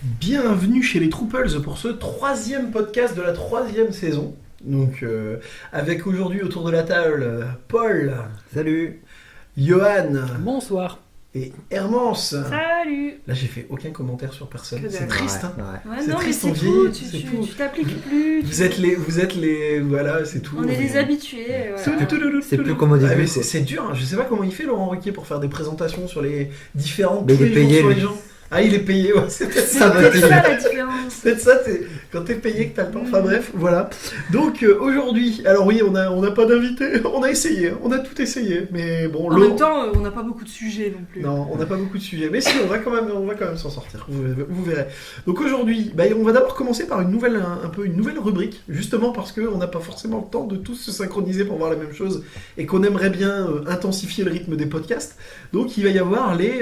Bienvenue chez les Trouples pour ce 3e podcast de la 3e saison. Donc, avec aujourd'hui autour de la table Paul, Salut. Johan Bonsoir. et Hermance. Salut. Là, j'ai fait aucun commentaire sur personne. Que C'est dalle. triste, hein. Ouais, C'est non, triste, mais on c'est vieillit, tout, c'est tu tout. t'appliques plus. Vous êtes les, voilà, c'est tout. On est des habitués. Voilà. C'est plus comme au début, Ah, mais quoi. c'est dur, hein. Je sais pas comment il fait Laurent Ruquier pour faire des présentations sur les différentes Mais tous il est les jours payé, sur les lui. gens. Ah, il est payé, ouais, c'est peut-être C'est ça. peut-être ça la différence. C'est peut-être ça, quand t'es payé que t'as le temps. Enfin bref, voilà. Donc aujourd'hui, alors oui, on n'a pas d'invité. On a essayé, on a tout essayé, mais bon. En même temps, on n'a pas beaucoup de sujets non plus. Non, on n'a pas beaucoup de sujets, mais si, on va quand même s'en sortir. Vous verrez. Donc aujourd'hui, on va d'abord commencer par une nouvelle rubrique, justement parce qu'on n'a pas forcément le temps de tous se synchroniser pour voir la même chose et qu'on aimerait bien intensifier le rythme des podcasts. Donc il va y avoir les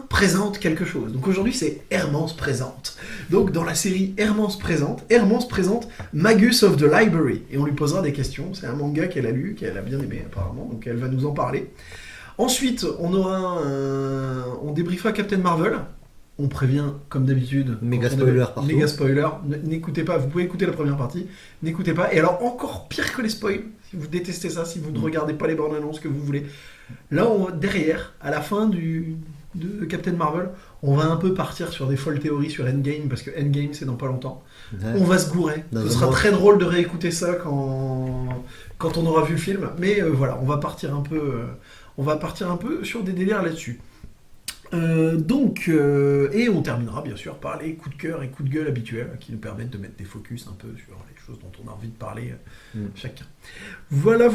présente quelque chose. Donc aujourd'hui c'est Hermance présente. Donc dans la série Hermance présente Magus of the Library. Et on lui posera des questions. C'est un manga qu'elle a lu, qu'elle a bien aimé apparemment. Donc elle va nous en parler. Ensuite on débriefera Captain Marvel. On prévient comme d'habitude. Méga spoiler partout. Méga spoiler. N'écoutez pas, vous pouvez écouter la première partie. N'écoutez pas. Et alors encore pire que les spoils, si vous détestez ça, si vous ne regardez pas les bandes annonces que vous voulez. Là derrière, à la fin de Captain Marvel, on va un peu partir sur des folles théories sur Endgame, parce que Endgame c'est dans pas longtemps. Ouais. On va se gourer. Ce sera très drôle de réécouter ça quand on aura vu le film. Mais voilà, on va partir un peu sur des délires là-dessus. Et on terminera bien sûr par les coups de cœur et coups de gueule habituels qui nous permettent de mettre des focus un peu sur les choses dont on a envie de parler chacun. Voilà.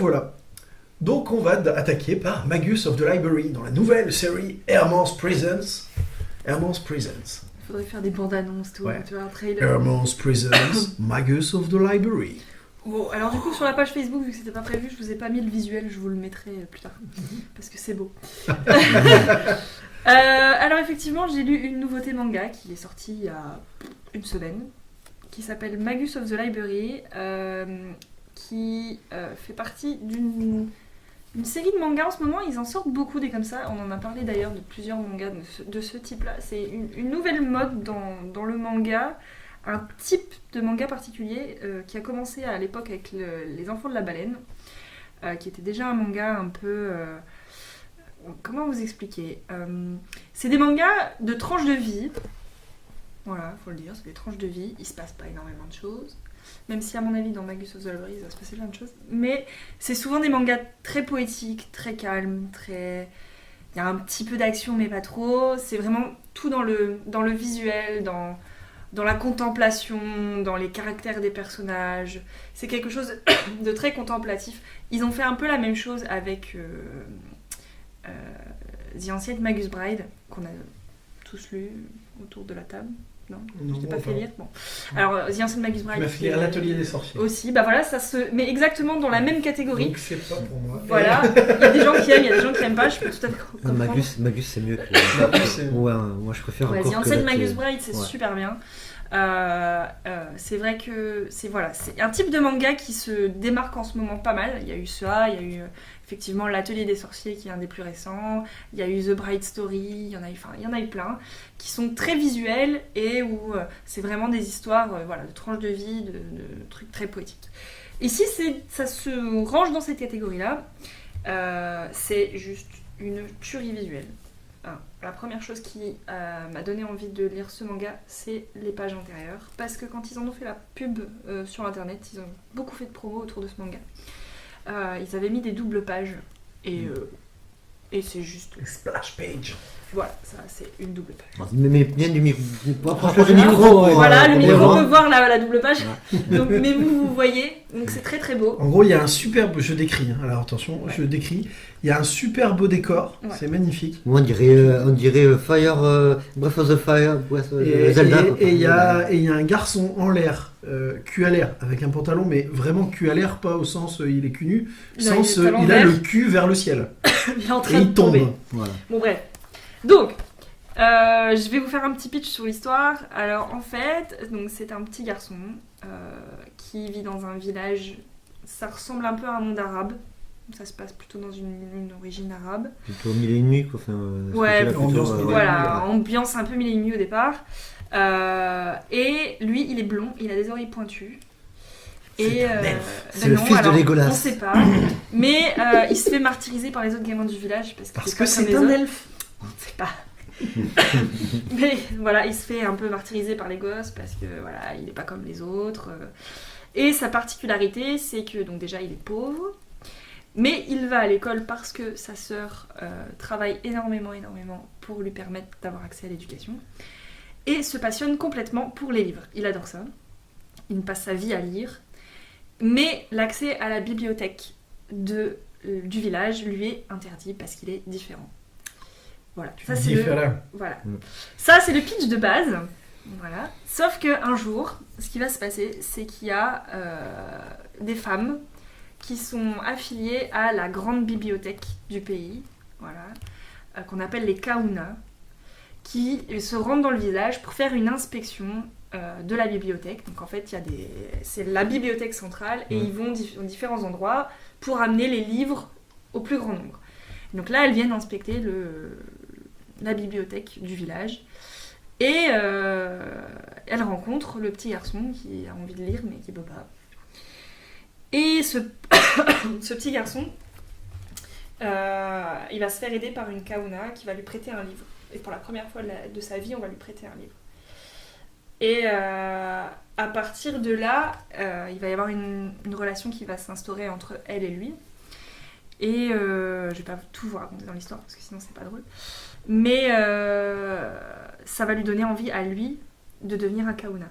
Donc on va attaquer par Magus of the Library dans la nouvelle série Hermance Presents. Hermance Presents. Il faudrait faire des bandes annonces, tout, Ouais. tu vois, un trailer. Hermance Presents Magus of the Library. Bon, alors du coup, sur la page Facebook, vu que c'était pas prévu, je vous ai pas mis le visuel, je vous le mettrai plus tard. Parce que c'est beau. Alors effectivement, j'ai lu une nouveauté manga qui est sortie il y a une semaine, qui s'appelle Magus of the Library, qui fait partie d'une série de mangas en ce moment. Ils en sortent beaucoup des comme ça. On en a parlé d'ailleurs de plusieurs mangas de ce type-là. C'est une nouvelle mode dans le manga, un type de manga particulier qui a commencé à l'époque avec Les Enfants de la Baleine, qui était déjà un manga un peu... comment vous expliquer, c'est des mangas de tranches de vie. Voilà, faut le dire, c'est des tranches de vie. Il se passe pas énormément de choses. Même si, à mon avis, dans Magus of the Library, il va se passer plein de choses. Mais c'est souvent des mangas très poétiques, très calmes, très... Il y a un petit peu d'action, mais pas trop. C'est vraiment tout dans le visuel, dans la contemplation, dans les caractères des personnages. C'est quelque chose de très contemplatif. Ils ont fait un peu la même chose avec The Ancient Magus Bride, qu'on a tous lu autour de la table. Non, je t'ai pas fait lire. Bon. Alors, The Ancient Magus Bride. Tu m'as fait lire l'atelier des sorciers. Aussi, bah voilà, ça se met exactement dans la même catégorie. Donc c'est pas pour moi. Voilà, il y a des gens qui aiment, il y a des gens qui aiment pas, je peux tout à fait comprendre. Magus c'est mieux que... Ouais, moi je préfère Ouais, encore The que... Ancient Magus Bride, c'est Ouais. super bien. C'est vrai que c'est un type de manga qui se démarque en ce moment pas mal. Il y a eu ça, il y a eu effectivement l'Atelier des Sorciers qui est un des plus récents, il y a eu The Bright Story, il y en a eu plein qui sont très visuels et où c'est vraiment des histoires de tranches de vie, de trucs très poétiques. Ici ça se range dans cette catégorie-là. C'est juste une tuerie visuelle. La première chose qui m'a donné envie de lire ce manga, c'est les pages intérieures. Parce que quand ils en ont fait la pub sur internet, ils ont beaucoup fait de promo autour de ce manga. Ils avaient mis des doubles pages. Et c'est juste... Splash page. Voilà, ça c'est une double page. Mais bien du micro. Rapproche du du micro. micro, ouais. Voilà, le pour micro voir. peut voir la double page. Donc, mais vous voyez, donc c'est très très beau. En gros, il y a un superbe... Je décris, hein. Alors attention, je décris. Il y a un super beau décor, Ouais. c'est magnifique. On dirait Fire... Breath of the Fire, Zelda. quoi. Et il y a un garçon en l'air, cul à l'air, avec un pantalon, mais vraiment cul à l'air, pas au sens il est cul nu, Non, sens il est à il a l'envers. le cul vers le ciel. Il est en Et train de il tombe. tomber. Voilà. Bon bref. Donc, je vais vous faire un petit pitch sur l'histoire. Alors en fait, donc c'est un petit garçon qui vit dans un village. Ça ressemble un peu à un monde arabe. Ça se passe plutôt dans une origine arabe. Plutôt mille et une nuits, quoi. Enfin, Ouais, plutôt, ambiance mille et une nuits, voilà, ambiance un peu mille et une nuits au départ. Et lui, il est blond, il a des oreilles pointues. C'est un elfe. C'est le fils de Legolas. On sait pas. Mais il se fait martyriser par les autres gamins du village parce Parce qu'il que est pas comme c'est les un autres. elfe. On sait pas. Mais voilà, il se fait un peu martyriser par les gosses parce que voilà, il est pas comme les autres. Et sa particularité, c'est que donc déjà il est pauvre, mais il va à l'école parce que sa sœur travaille énormément pour lui permettre d'avoir accès à l'éducation et se passionne complètement pour les livres. Il adore ça. Il passe sa vie à lire, mais l'accès à la bibliothèque du village lui est interdit parce qu'il est différent. Voilà, ça c'est voilà. Ça c'est le pitch de base. Voilà. Sauf qu'un jour, ce qui va se passer, c'est qu'il y a des femmes qui sont affiliées à la grande bibliothèque du pays, voilà, qu'on appelle les Kahuna, qui se rendent dans le village pour faire une inspection de la bibliothèque. Donc en fait, c'est la bibliothèque centrale et ils vont dans différents endroits pour amener les livres au plus grand nombre. Donc là, elles viennent inspecter la bibliothèque du village. Et elle rencontre le petit garçon qui a envie de lire mais qui ne peut pas. Et ce petit garçon, il va se faire aider par une Kahuna qui va lui prêter un livre. Et pour la première fois de sa vie, on va lui prêter un livre. Et à partir de là, il va y avoir une relation qui va s'instaurer entre elle et lui. Et je ne vais pas tout vous raconter dans l'histoire parce que sinon c'est pas drôle. Mais ça va lui donner envie à lui de devenir un Kahuna.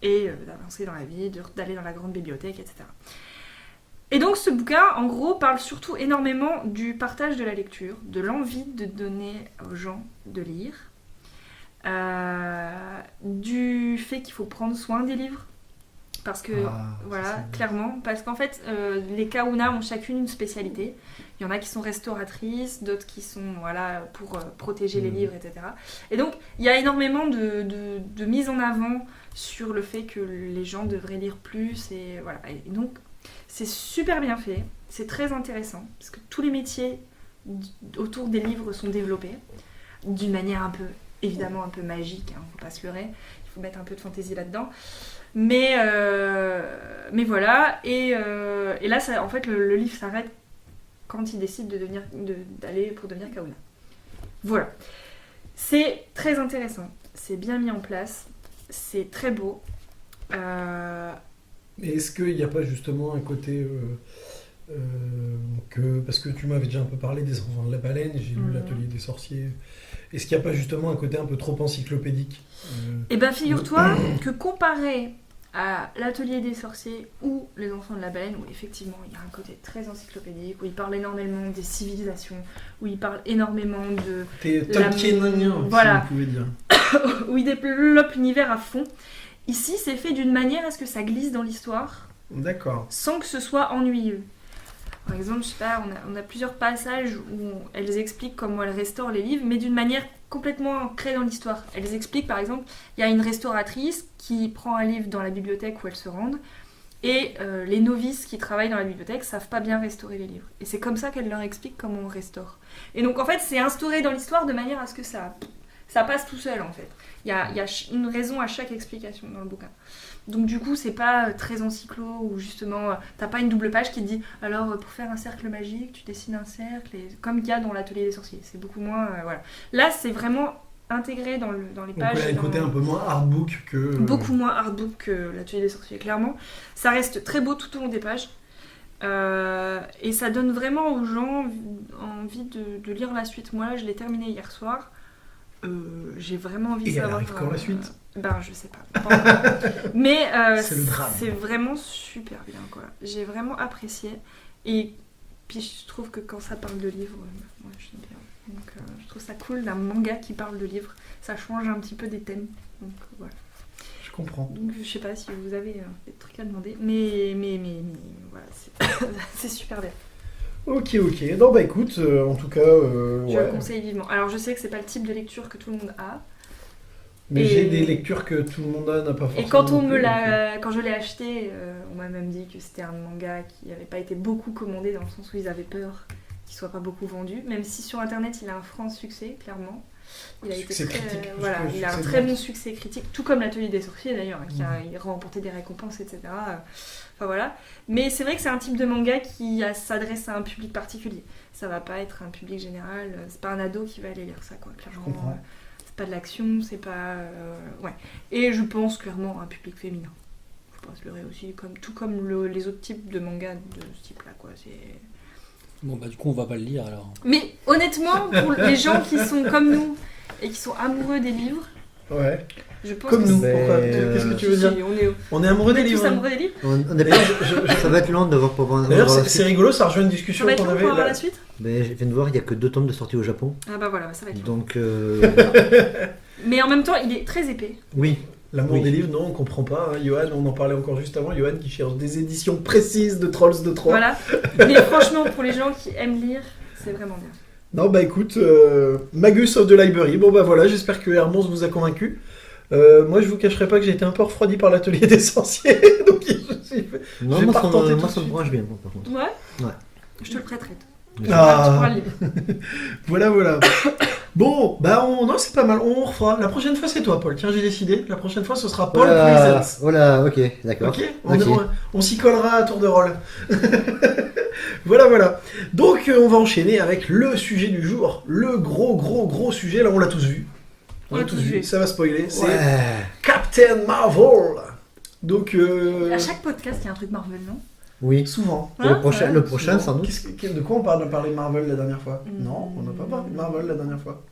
Et d'avancer dans la vie, d'aller dans la grande bibliothèque, etc. Et donc ce bouquin, en gros, parle surtout énormément du partage de la lecture, de l'envie de donner aux gens de lire, du fait qu'il faut prendre soin des livres. Parce que, voilà, clairement, parce qu'en fait, les Kahuna ont chacune une spécialité. Il y en a qui sont restauratrices, d'autres qui sont, voilà, pour protéger les livres, etc. Et donc, il y a énormément de mise en avant sur le fait que les gens devraient lire plus, et voilà. Et donc, c'est super bien fait, c'est très intéressant, parce que tous les métiers autour des livres sont développés, d'une manière évidemment un peu magique, hein, faut pas se leurrer, il faut mettre un peu de fantaisie là-dedans. Mais voilà, et là, ça, en fait, le livre s'arrête quand il décide d'aller pour devenir Kahuna. Voilà. C'est très intéressant, c'est bien mis en place, c'est très beau. Mais est-ce qu'il n'y a pas justement un côté parce que tu m'avais déjà un peu parlé des enfants de la baleine, j'ai lu l'atelier des sorciers. Est-ce qu'il n'y a pas justement un côté un peu trop encyclopédique Eh bien, figure-toi que comparé à l'atelier des sorciers ou les enfants de la baleine, où effectivement il y a un côté très encyclopédique, où il parle énormément des civilisations, où il parle énormément de... T'es Tolkienien, voilà. si vous pouvez dire. Où il développe l'univers à fond. Ici, c'est fait d'une manière à ce que ça glisse dans l'histoire. D'accord. Sans que ce soit ennuyeux. Par exemple, je sais pas, on a plusieurs passages où elles expliquent comment elles restaurent les livres, mais d'une manière complètement ancrée dans l'histoire. Elles expliquent, par exemple, il y a une restauratrice qui prend un livre dans la bibliothèque où elles se rendent, et les novices qui travaillent dans la bibliothèque savent pas bien restaurer les livres. Et c'est comme ça qu'elle leur explique comment on restaure. Et donc, en fait, c'est instauré dans l'histoire de manière à ce que ça passe tout seul, en fait. Il y a une raison à chaque explication dans le bouquin. Donc du coup, c'est pas très encyclo où justement, t'as pas une double page qui te dit alors pour faire un cercle magique, tu dessines un cercle, et... comme il y a dans l'atelier des sorciers. C'est beaucoup moins, voilà. Là, c'est vraiment intégré dans les pages. Donc il y a un côté un peu moins artbook que... Beaucoup moins artbook que l'atelier des sorciers, clairement. Ça reste très beau tout au long des pages. Et ça donne vraiment aux gens envie de lire la suite. Moi, là, je l'ai terminé hier soir. J'ai vraiment envie de savoir. Et elle arrive quand la suite je sais pas. Mais c'est vraiment super bien, quoi. J'ai vraiment apprécié. Et puis je trouve que quand ça parle de livres, moi j'aime bien. Donc je trouve ça cool d'un manga qui parle de livres. Ça change un petit peu des thèmes. Donc voilà. Je comprends. Donc je sais pas si vous avez des trucs à demander, mais voilà, c'est super bien. Ok. Non, bah écoute, en tout cas... Je ouais. le conseille vivement. Alors je sais que c'est pas le type de lecture que tout le monde a. Mais Et- j'ai des lectures que tout le monde n'a pas forcément. Et quand non plus, je l'ai acheté, on m'a même dit que c'était un manga qui n'avait pas été beaucoup commandé dans le sens où ils avaient peur qu'il soit pas beaucoup vendu. Même si sur internet il a un franc succès, clairement. Il a été Succès très, critique, plus voilà, que il a un succès très de bon vente. succès critique, tout comme l'Atelier des sorciers d'ailleurs, qui a remporté des récompenses, etc. Enfin voilà. Mais c'est vrai que c'est un type de manga qui s'adresse à un public particulier. Ça va pas être un public général. C'est pas un ado qui va aller lire ça, quoi. Clairement, Je comprends. c'est pas de l'action, c'est pas, ouais. Et je pense clairement à un public féminin. Faut pas se leurrer aussi, tout comme les autres types de mangas de ce type-là, quoi. C'est... Bon, bah, du coup, on va pas le lire alors. Mais honnêtement, pour les gens qui sont comme nous et qui sont amoureux des livres, Ouais. je pense Comme que nous, Mais, pourquoi Qu'est-ce que tu veux Si, dire si, On est amoureux on des est tous livres. amoureux des livres. On est pas... Ça va être long de voir pour voir D'ailleurs, la c'est suite. rigolo, ça rejoint une Ça discussion va être qu'on long avait. pour avoir là. la suite. Mais je viens de voir, il n'y a que 2 tomes de sortie au Japon. Ah bah voilà, ça va être long. Donc, Mais en même temps, il est très épais. oui. L'amour Oui. des livres, non, on comprend pas. Hein. Johan, on en parlait encore juste avant. Johan qui cherche des éditions précises de Trolls de 3. Voilà. Mais franchement, pour les gens qui aiment lire, c'est vraiment bien. Non, bah écoute, Magus of the Library. Bon, bah voilà, j'espère que Hermance vous a convaincu. Moi, je vous cacherai pas que j'ai été un peu refroidi par l'Atelier des sorciers. Donc, Non, J'ai moi, pas ça, retenté tout moi, de ça me suite. branche bien, moi, par contre. Ouais. Ouais. Je te le prêterai. Ah. Tu pourras le lire. voilà. Bon, bah non, c'est pas mal. On refera. La prochaine fois, c'est toi, Paul. Tiens, j'ai décidé. La prochaine fois, ce sera Paul Voilà, Presents. voilà, ok, d'accord. Ok, Ok. on s'y collera à tour de rôle. Voilà. Donc, on va enchaîner avec le sujet du jour. Le gros sujet. Là, on l'a tous vu. On l'a tous vu. Ça va spoiler. C'est Ouais. Captain Marvel. Donc, À chaque podcast, il y a un truc Marvel, non? Oui. souvent. Et le prochain, Ouais. le prochain Souvent. sans doute. De quoi on a parlé de Marvel la dernière fois Hmm. Non, on n'a pas parlé de Marvel la dernière fois.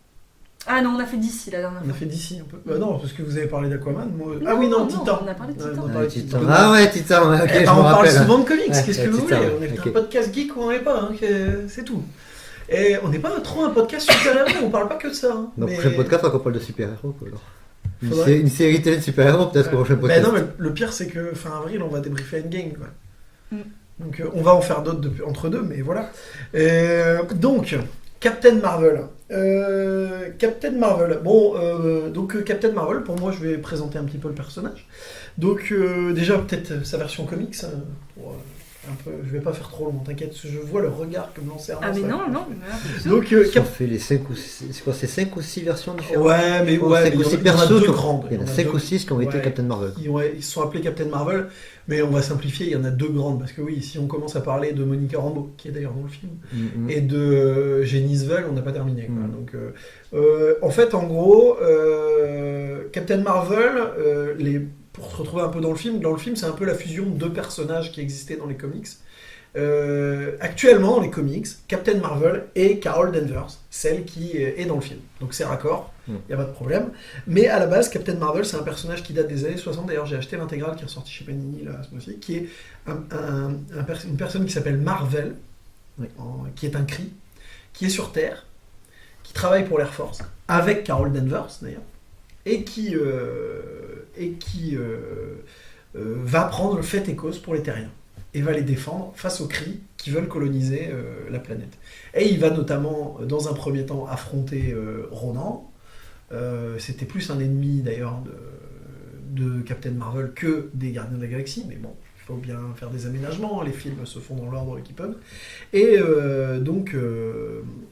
Ah non, on a fait d'ici la dernière On a fois. fait d'ici un peu. Non, parce que vous avez parlé d'Aquaman. Moi... Ah oui, non, Titan. On a parlé de Ouais, Titan. on a parlé de Titan. Titan. Ah ouais, Titan, ouais, ok, Eh ben, je me on parle rappelle. souvent de comics, Ouais, qu'est-ce que vous Titan, voulez On est ok. un podcast geek ou on n'est pas, hein, c'est tout. Et on n'est pas trop un podcast super-héros, on parle pas que de ça. Hein, Dans le mais- prochain podcast, on parle de super-héros, quoi, alors. Faudrait- Une série télé de super-héros, peut-être, au prochain Mais podcast. non, mais le pire, c'est que fin avril, on va débriefer Endgame, quoi. Mm. Donc, on va en faire d'autres entre deux, mais voilà. Donc, Captain Marvel. Captain Marvel. Bon, donc Captain Marvel, pour moi, je vais présenter un petit peu le personnage. Donc, déjà, peut-être sa version comics. Un peu, je vais pas faire trop long, t'inquiète, je vois le regard que me lançait Ah mais non. Donc, Ils ont fait les 5 ou 6... C'est quoi, c'est 5 ou 6 versions différentes? ouais, mais Oh, ouais, cinq mais ou il y en a- six il y en a persos deux qui ont- grandes. Il y en a Il 5 ou deux- 6 qui ont été ouais. Captain Marvel. Ils se sont appelés Captain Marvel, mais on va simplifier, il y en a deux grandes, parce que oui, si on commence à parler de Monica Rambeau, qui est d'ailleurs dans le film, Mhm. et de Jenny Svel, on n'a pas terminé. Quoi. Mm. Donc, en fait, en gros, Captain Marvel, pour se retrouver un peu dans le film, c'est un peu la fusion de deux personnages qui existaient dans les comics. Actuellement, dans les comics, Captain Marvel est Carol Danvers, celle qui est dans le film. Donc c'est raccord, il n'y a pas de problème. Mais à la base, Captain Marvel, c'est un personnage qui date des années 60. D'ailleurs, j'ai acheté l'intégrale qui est ressortie chez Panini là, ce mois-ci, qui est une personne qui s'appelle Marvel, Oui. qui est un cri, qui est sur Terre, qui travaille pour l'Air Force, avec Carol Danvers d'ailleurs, et qui va prendre le fait et cause pour les terriens et va les défendre face aux Kree qui veulent coloniser la planète. Et il va notamment, dans un premier temps, affronter Ronan. C'était plus un ennemi d'ailleurs de Captain Marvel que des Gardiens de la Galaxie, mais bon, il faut bien faire des aménagements, les films se font dans l'ordre qu'ils peuvent. Et donc,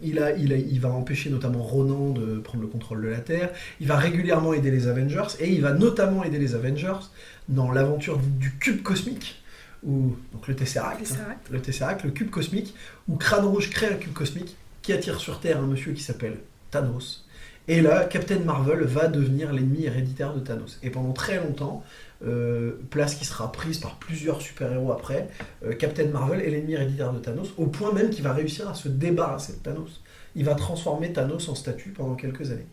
il va empêcher notamment Ronan de prendre le contrôle de la Terre, il va régulièrement aider les Avengers, et il va notamment aider les Avengers dans l'aventure du cube cosmique, donc le Tesseract, le cube cosmique, où Crâne Rouge crée un cube cosmique qui attire sur Terre un monsieur qui s'appelle Thanos. Et là, Captain Marvel va devenir l'ennemi héréditaire de Thanos. Et pendant très longtemps, place qui sera prise par plusieurs super-héros après, Captain Marvel est l'ennemi héréditaire de Thanos, au point même qu'il va réussir à se débarrasser de Thanos. Il va transformer Thanos en statue pendant quelques années.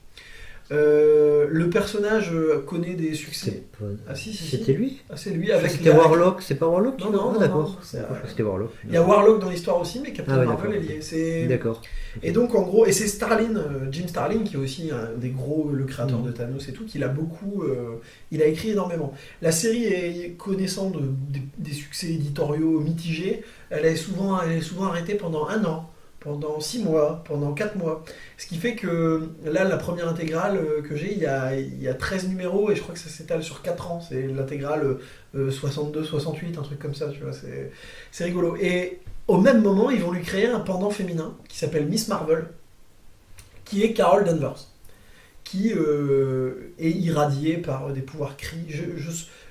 Le personnage connaît des succès. Ah si, C'était lui? Ah, c'est lui avec. C'était Warlock, c'est pas Warlock? Non, Ah, d'accord. non, c'est, Je crois que c'était Warlock. Il y a Warlock dans l'histoire aussi, mais Captain Ah ouais, Marvel est d'accord. lié. C'est... D'accord. Et donc en gros, et c'est Starlin, Jim Starlin, qui est aussi un des gros, le créateur de Thanos et tout, qui l'a beaucoup, il a écrit énormément. La série est connaissant des succès éditoriaux mitigés, elle est souvent arrêtée pendant un an pendant 6 mois, pendant 4 mois. Ce qui fait que là, la première intégrale que j'ai, il y a 13 numéros et je crois que ça s'étale sur 4 ans. C'est l'intégrale 62, 68, un truc comme ça, tu vois, c'est rigolo. Et au même moment, ils vont lui créer un pendant féminin qui s'appelle Miss Marvel, qui est Carol Danvers, qui est irradiée par des pouvoirs cris.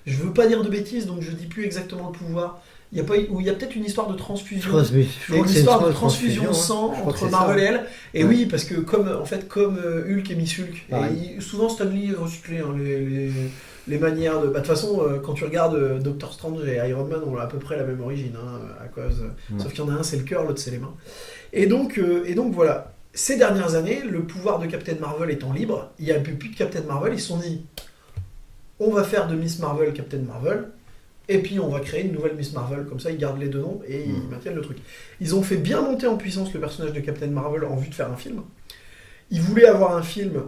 Je veux pas dire de bêtises, donc je dis plus exactement le pouvoir. Il y a peut-être une histoire de transfusion. Il y a une histoire de transfusion de sang entre Marvel et elle. Et oui, parce que comme Hulk et Miss Hulk, et souvent Stan Lee recyclé les manières de. Bah, de toute façon, quand tu regardes Doctor Strange et Iron Man, on a à peu près la même origine, à cause. Sauf qu'il y en a un, c'est le cœur, l'autre, c'est les mains. Et donc voilà. Ces dernières années, le pouvoir de Captain Marvel étant libre, il n'y a plus de Captain Marvel. Ils se sont dit, on va faire de Miss Marvel Captain Marvel. Et puis on va créer une nouvelle Miss Marvel, comme ça ils gardent les deux noms et ils maintiennent le truc. Ils ont fait bien monter en puissance le personnage de Captain Marvel en vue de faire un film. Ils voulaient avoir un film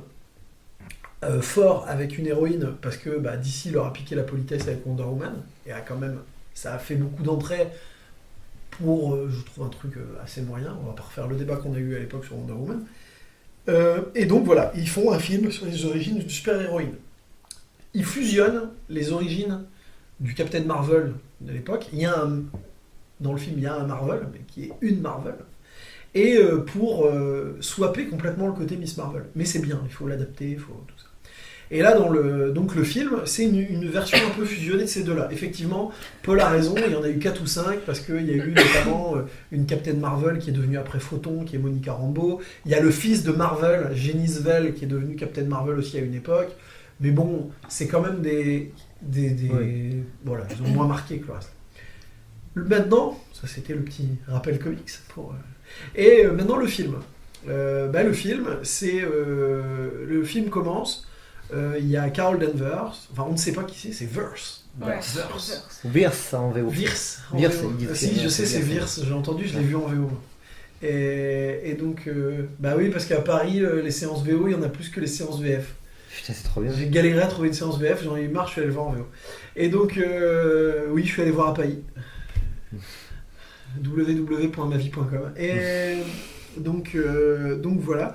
fort avec une héroïne, parce que DC leur a piqué la politesse avec Wonder Woman, et ça a fait beaucoup d'entrées pour, je trouve, un truc assez moyen. On va pas refaire le débat qu'on a eu à l'époque sur Wonder Woman. Et donc voilà, ils font un film sur les origines d'une super-héroïne. Ils fusionnent les origines du Captain Marvel de l'époque. Dans le film, il y a un Marvel, mais qui est une Marvel, et pour swapper complètement le côté Miss Marvel. Mais c'est bien, il faut l'adapter, il faut tout ça. Et là, donc le film, c'est une version un peu fusionnée de ces deux-là. Effectivement, Paul a raison, il y en a eu 4 ou 5, parce qu'il y a eu notamment une Captain Marvel qui est devenue après Photon, qui est Monica Rambeau. Il y a le fils de Marvel, Genisvel, qui est devenu Captain Marvel aussi à une époque. Mais bon, c'est quand même voilà, ils ont moins marqué que le reste. Maintenant, ça c'était le petit rappel comics. Et maintenant le film. Le film, le film commence. Il y a Carol Danvers. Enfin, on ne sait pas qui c'est Verse. Virse en VO. Virse. Si, je sais, c'est Virse. J'ai entendu, je l'ai vu en VO. Et donc, oui, parce qu'à Paris, les séances VO, il y en a plus que les séances VF. Putain, c'est trop bien. J'ai galéré à trouver une séance VF, j'en ai eu marre, je suis allé le voir en VO. Et donc, oui, je suis allé voir à Pailly. www.mavie.com. Et donc voilà.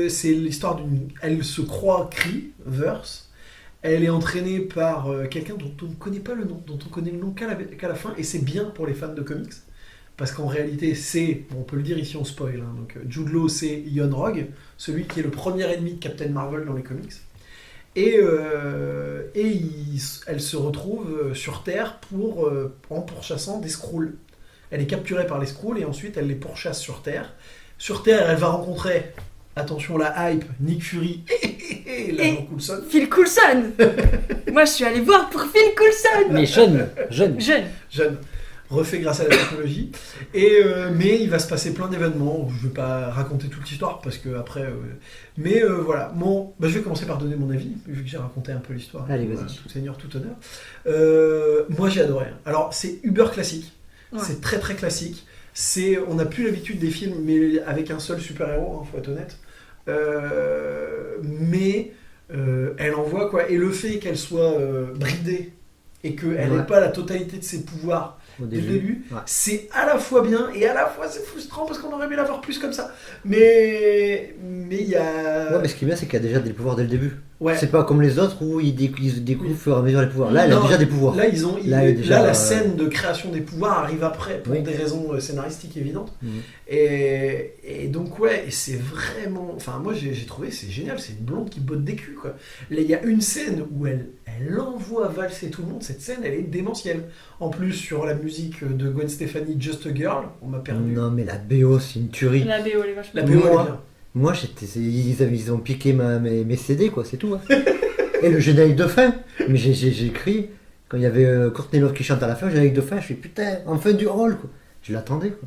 C'est l'histoire d'une. Elle se croit Verse. Elle est entraînée par quelqu'un dont on ne connaît pas le nom, dont on connaît le nom qu'à la fin, et c'est bien pour les fans de comics. Parce qu'en réalité, on peut le dire ici, on spoil. Donc, Jude Law, c'est Ian Rogue, celui qui est le premier ennemi de Captain Marvel dans les comics. Et elle se retrouve sur Terre en pourchassant des Skrulls. Elle est capturée par les Skrulls et ensuite elle les pourchasse sur Terre. Sur Terre, elle va rencontrer, attention la hype, Nick Fury et Coulson. Phil Coulson. Moi, je suis allé voir pour Phil Coulson. Mais jeune. Refait grâce à la technologie. Mais il va se passer plein d'événements. Je ne vais pas raconter toute l'histoire parce que après. Mais voilà. Je vais commencer par donner mon avis vu que j'ai raconté un peu l'histoire. Allez, vas-y. Tout seigneur, tout honneur. Moi, j'ai adoré. Alors, c'est uber classique. Ouais. C'est très très classique. On n'a plus l'habitude des films, mais avec un seul super-héros, faut être honnête. Mais elle envoie quoi. Et le fait qu'elle soit bridée et qu'elle n'ait pas la totalité de ses pouvoirs dès le début, c'est à la fois bien et à la fois c'est frustrant parce qu'on aurait aimé l'avoir plus comme ça. Mais il y a. Ouais, mais ce qui est bien, c'est qu'il y a déjà des pouvoirs dès le début. Ouais. C'est pas comme les autres où ils découvrent au fur et à mesure les pouvoirs. Là, elle a déjà des pouvoirs. Là, la scène de création des pouvoirs arrive après pour des raisons scénaristiques évidentes. Et donc, et c'est vraiment. Enfin, moi, j'ai trouvé, c'est génial. C'est une blonde qui botte des culs, quoi. Là, il y a une scène où elle envoie valser tout le monde. Cette scène, elle est démentielle. En plus, sur la musique de Gwen Stefani, Just a Girl, on m'a perdu. Non, mais la BO, c'est une tuerie. La BO, elle est vachement. La BO, elle est bien. Moi, ils ont piqué mes CD, quoi, c'est tout. Hein. Et le générique de fin, mais j'ai écrit, quand il y avait Courtney Love qui chante à la fin, le générique de fin, je fais putain, enfin du rôle, quoi. Je l'attendais, quoi.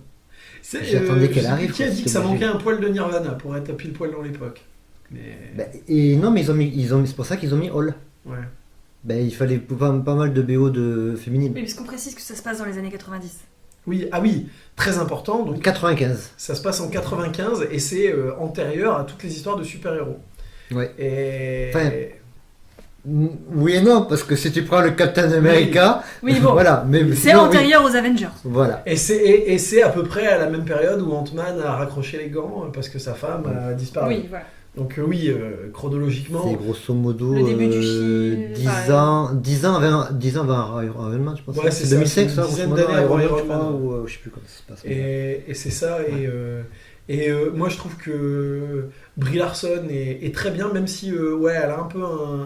J'attendais qu'elle arrive. Qui a dit que ça manquait un poil de Nirvana pour être à pile poil dans l'époque? Non, mais c'est pour ça qu'ils ont mis Hall. Ouais. Il fallait pas mal de BO de féminine. Oui, puisqu'on précise que ça se passe dans les années 90. Oui, très important. Donc 95. Ça se passe en 95 et c'est antérieur à toutes les histoires de super-héros. Ouais. Et... Oui et non, parce que si tu prends le Captain America, oui, bon, voilà, mais c'est sinon, antérieur aux Avengers. Voilà. Et c'est à peu près à la même période où Ant-Man a raccroché les gants parce que sa femme a disparu. Oui, voilà. Donc chronologiquement... C'est grosso modo le début du film, 10 ans avant Iron Man, je pense. Ouais, c'est 2005, ça, une dizaine d'années avant Iron Man. Ou je sais plus comment ça se passe. Et c'est ça, et moi je trouve que Brie Larson est très bien, même si elle a un peu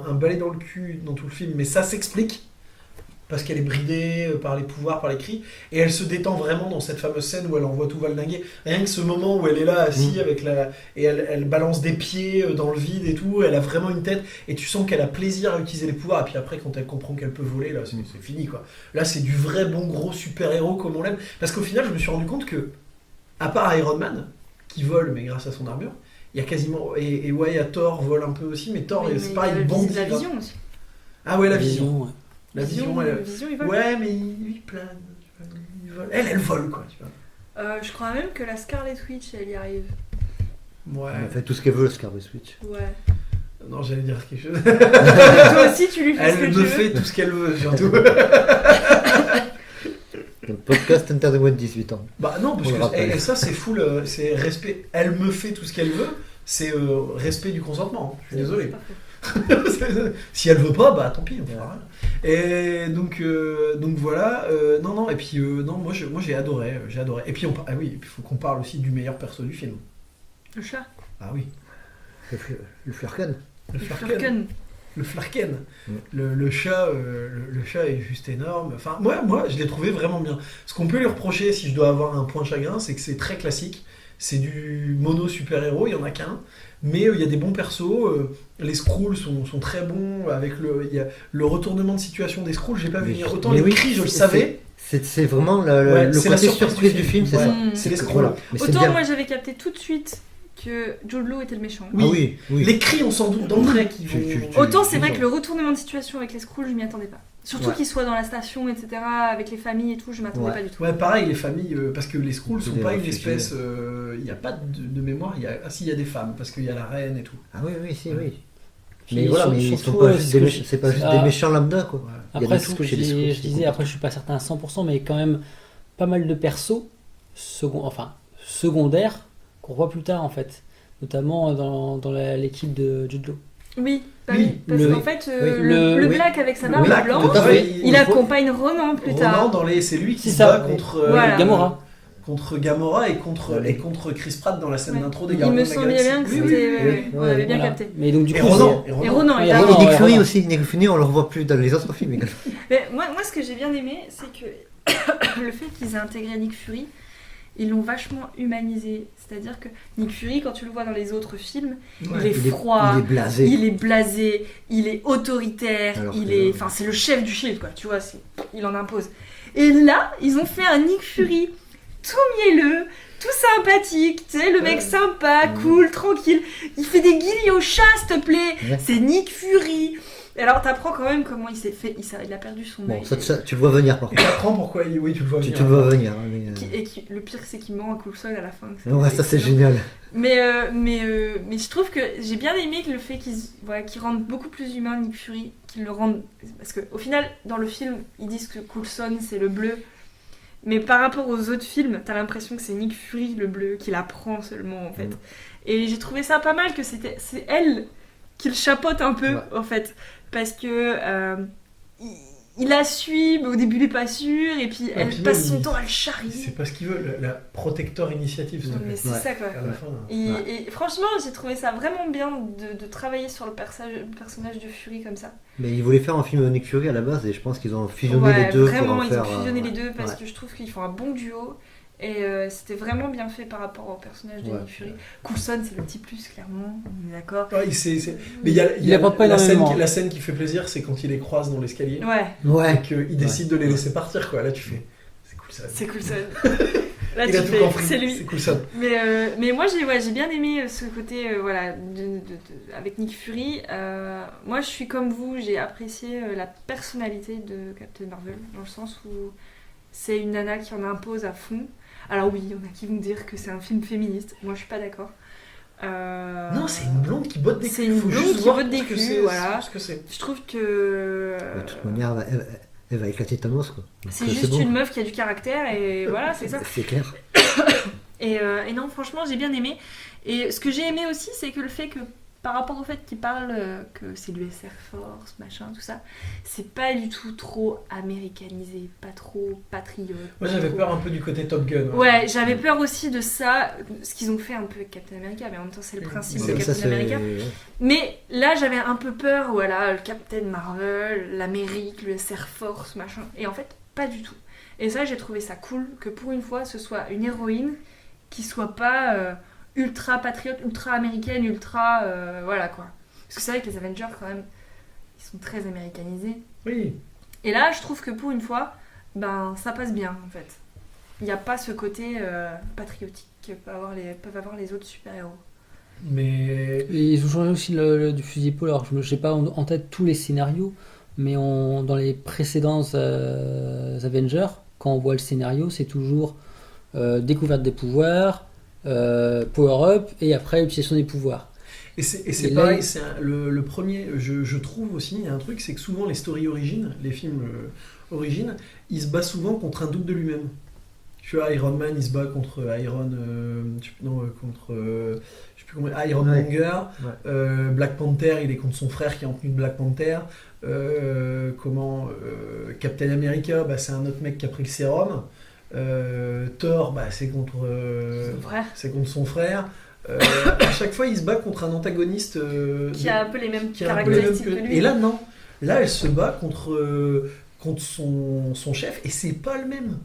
un balai dans le cul dans tout le film, mais ça s'explique parce qu'elle est bridée par les pouvoirs, par les cris, et elle se détend vraiment dans cette fameuse scène où elle envoie tout valdinguer. Rien que ce moment où elle est là assise et elle balance des pieds dans le vide et tout, elle a vraiment une tête, et tu sens qu'elle a plaisir à utiliser les pouvoirs, et puis après quand elle comprend qu'elle peut voler, là c'est fini quoi. Là c'est du vrai bon gros super-héros comme on l'aime, parce qu'au final je me suis rendu compte que, à part Iron Man, qui vole mais grâce à son armure, il y a quasiment, et ouais il y a Thor vole un peu aussi, mais Thor c'est pareil, il bondit. La vision aussi. Ah ouais, la vision. Ouais. La vision, il vole. Ouais, mais il plane. Il vole. Elle vole, quoi, tu vois. Je crois même que la Scarlet Witch, elle y arrive. Ouais. Elle fait tout ce qu'elle veut, le Scarlet Witch. Ouais. Non, j'allais dire quelque chose. Toi aussi, tu lui fais ce que tu veux. Elle me fait tout ce qu'elle veut, surtout. Le podcast interdit de 18 ans. Bah non, parce que et ça, c'est full, c'est respect. Elle me fait tout ce qu'elle veut, c'est respect du consentement. Je suis désolé. Si elle veut pas, bah tant pis, on fera rien. Et donc voilà, non, et puis non, moi j'ai adoré. Et puis il faut qu'on parle aussi du meilleur perso du film. Le chat. Ah oui. Le Flarken. Le Flarken. Le chat, le chat est juste énorme. Enfin, moi, je l'ai trouvé vraiment bien. Ce qu'on peut lui reprocher, si je dois avoir un point de chagrin, c'est que c'est très classique. C'est du mono super-héros, il y en a qu'un. Mais il y a des bons persos. Les Skrulls sont très bons. Avec le retournement de situation des Skrulls, j'ai pas vu venir. Autant les cris, je le savais. C'est vraiment le côté surprise du film, c'est ça. C'est les Skrulls. Voilà. Autant moi j'avais capté tout de suite que Jude Law était le méchant. Oui. Les cris, on s'en doute d'entrée qu'ils vont... Autant c'est vrai que le retournement de situation avec les Skrulls, je m'y attendais pas. Surtout qu'ils soient dans la station, etc., avec les familles et tout, je m'attendais pas du tout. Ouais, pareil, les familles, parce que les Skrulls sont pas une espèce... Il n'y a pas de mémoire, il y a des femmes, parce qu'il y a la reine et tout. Ah oui, oui. Puis Mais voilà, mais ils sont pas juste c'est pas juste des méchants lambda, quoi. Après, ce que je disais, après je suis pas certain à 100%, mais quand même pas mal de persos secondaires qu'on voit plus tard en fait, notamment dans l'équipe de Jude Law. Oui, parce qu'en fait, le Black avec sa barbe blanche, il accompagne Ronan plus tard. C'est lui qui se bat contre Gamora. Contre Gamora et contre Chris Pratt dans la scène d'intro des Gardiens de la Galaxie. Il me semblait bien que c'était... On avait bien capté. Mais donc, du coup, et Ronan. Et Nick Fury aussi. Nick Fury, on le revoit plus dans les autres films également. Mais moi, ce que j'ai bien aimé, c'est que le fait qu'ils aient intégré Nick Fury, ils l'ont vachement humanisé. C'est-à-dire que Nick Fury, quand tu le vois dans les autres films, il est froid, il est blasé, il est autoritaire, c'est le chef du Shield, quoi. Tu vois, il en impose. Et là, ils ont fait un Nick Fury tout mielleux, tout sympathique, tu sais, le mec sympa, cool, tranquille. Il fait des guillis au chat, s'il te plaît. Ouais. C'est Nick Fury. Alors, t'apprends quand même comment il s'est fait. Il a perdu son œil. Bon, ça, tu le vois venir, par contre. Tu apprends pourquoi tu le vois venir. Tu le vois venir. Le pire, c'est qu'il ment à Coulson à la fin. Ouais, ça, c'est génial. Mais je trouve que j'ai bien aimé le fait qu'ils rendent beaucoup plus humain Nick Fury. Qu'ils le rendent. Parce qu'au final, dans le film, ils disent que Coulson, c'est le bleu. Mais par rapport aux autres films, t'as l'impression que c'est Nick Fury le bleu qui l'apprend seulement en fait. Et j'ai trouvé ça pas mal que c'est elle qui le chapeaute un peu en fait, parce que il la suit, mais au début il est pas sûr, et puis elle passe son temps à le charrier. C'est pas ce qu'il veut, la protector initiative. Mais c'est ça quoi. Et franchement, j'ai trouvé ça vraiment bien de travailler sur le personnage de Fury comme ça. Mais ils voulaient faire un film de Nick Fury à la base, et je pense qu'ils ont fusionné les deux. Vraiment, ils ont fusionné les deux parce que je trouve qu'ils font un bon duo. Et c'était vraiment bien fait par rapport au personnage de Nick Fury. Coulson, c'est le petit plus, clairement, on est d'accord. Mais il y a la scène qui fait plaisir, c'est quand il les croise dans l'escalier. Et qu'il décide de les laisser partir, quoi. Là, tu fais. C'est Coulson. Là, tu fais. C'est lui. C'est Coulson. Mais moi, j'ai bien aimé ce côté, avec Nick Fury. Moi, je suis comme vous, j'ai apprécié la personnalité de Captain Marvel, dans le sens où c'est une nana qui en impose à fond. Alors oui, il y en a qui vont dire que c'est un film féministe. Moi, je suis pas d'accord. Non, c'est une blonde qui botte des culs. C'est une Faut blonde juste qui voir botte des ce que culs, c'est, voilà. ce que c'est. Je trouve que De toute manière, elle va éclater Thanos, quoi. Donc, c'est juste bon. une meuf qui a du caractère et voilà, c'est ça. C'est clair. Et non, franchement, j'ai bien aimé. Et ce que j'ai aimé aussi, c'est que le fait que par rapport au fait qu'il parle que c'est l'US Air Force, machin, tout ça, c'est pas du tout trop américanisé, pas trop patriote. Moi, j'avais peur un peu du côté Top Gun. Ouais, j'avais peur aussi de ça, ce qu'ils ont fait un peu avec Captain America, mais en même temps, c'est le principe de Ça, Captain c'est- America. Mais là, j'avais un peu peur, voilà, le Captain Marvel, l'Amérique, le Air Force, machin. Et en fait, pas du tout. Et ça, j'ai trouvé ça cool que pour une fois, ce soit une héroïne qui soit pas ultra patriote, ultra américaine, ultra. Voilà quoi. Parce que c'est vrai que les Avengers, quand même, ils sont très américanisés. Oui. Et là, je trouve que pour une fois, ben, ça passe bien en fait. Il n'y a pas ce côté patriotique que peuvent avoir les autres super-héros. Mais. Et ils ont changé aussi du fusil d'épaule. Alors, je n'ai pas en tête tous les scénarios, mais dans les précédents Avengers, quand on voit le scénario, c'est toujours découverte des pouvoirs, power-up, et après utilisation des pouvoirs. Et c'est Et là, pareil, c'est le premier, je trouve aussi, il y a un truc, c'est que souvent les stories origines, les films origines, ils se battent souvent contre un double de lui-même. Tu vois, Iron Man, il se bat contre je sais plus comment, Iron Ouais. Monger. Ouais. Black Panther, il est contre son frère qui est en tenue de Black Panther. Captain America, bah, c'est un autre mec qui a pris le sérum. Thor, bah, c'est contre Son frère. c'est contre son frère. À chaque fois, il se bat contre un antagoniste Qui a un peu les mêmes qui a un peu les mêmes caractéristiques que lui. Et là, non. Là, elle se bat contre son chef et c'est pas le même.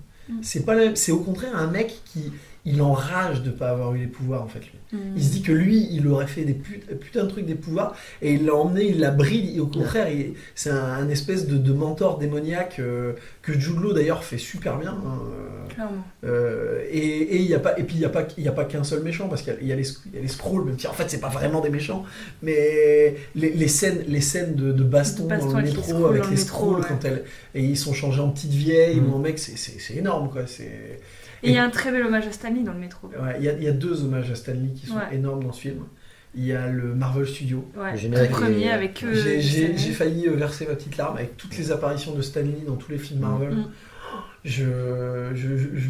C'est pas le même. C'est au contraire un mec qui il enrage de pas avoir eu les pouvoirs en fait. Lui. Il se dit que lui, il aurait fait des putain de trucs des pouvoirs et il l'a emmené, il l'a brille. Et au contraire, c'est un espèce de mentor démoniaque que Jude Law d'ailleurs fait super bien. Hein. Clairement. Et il y a pas, et puis il y a pas qu'un seul méchant parce qu'il y a les Skrulls, même si en fait c'est pas vraiment des méchants, mais les scènes de baston De baston dans le avec les métro Skrulls avec dans les le métro, Skrulls ouais. quand et ils sont changés en petites vieilles ou en mecs, c'est énorme quoi. Et il y a un très bel hommage à Stanley dans le métro. Ouais, il y a deux hommages à Stanley qui sont Ouais. énormes dans ce film. Il y a le Marvel Studio. Ouais, Le le générique premier est- avec J'ai Stanley. failli verser ma petite larme avec toutes les apparitions de Stanley dans tous les films Marvel. Mm. Je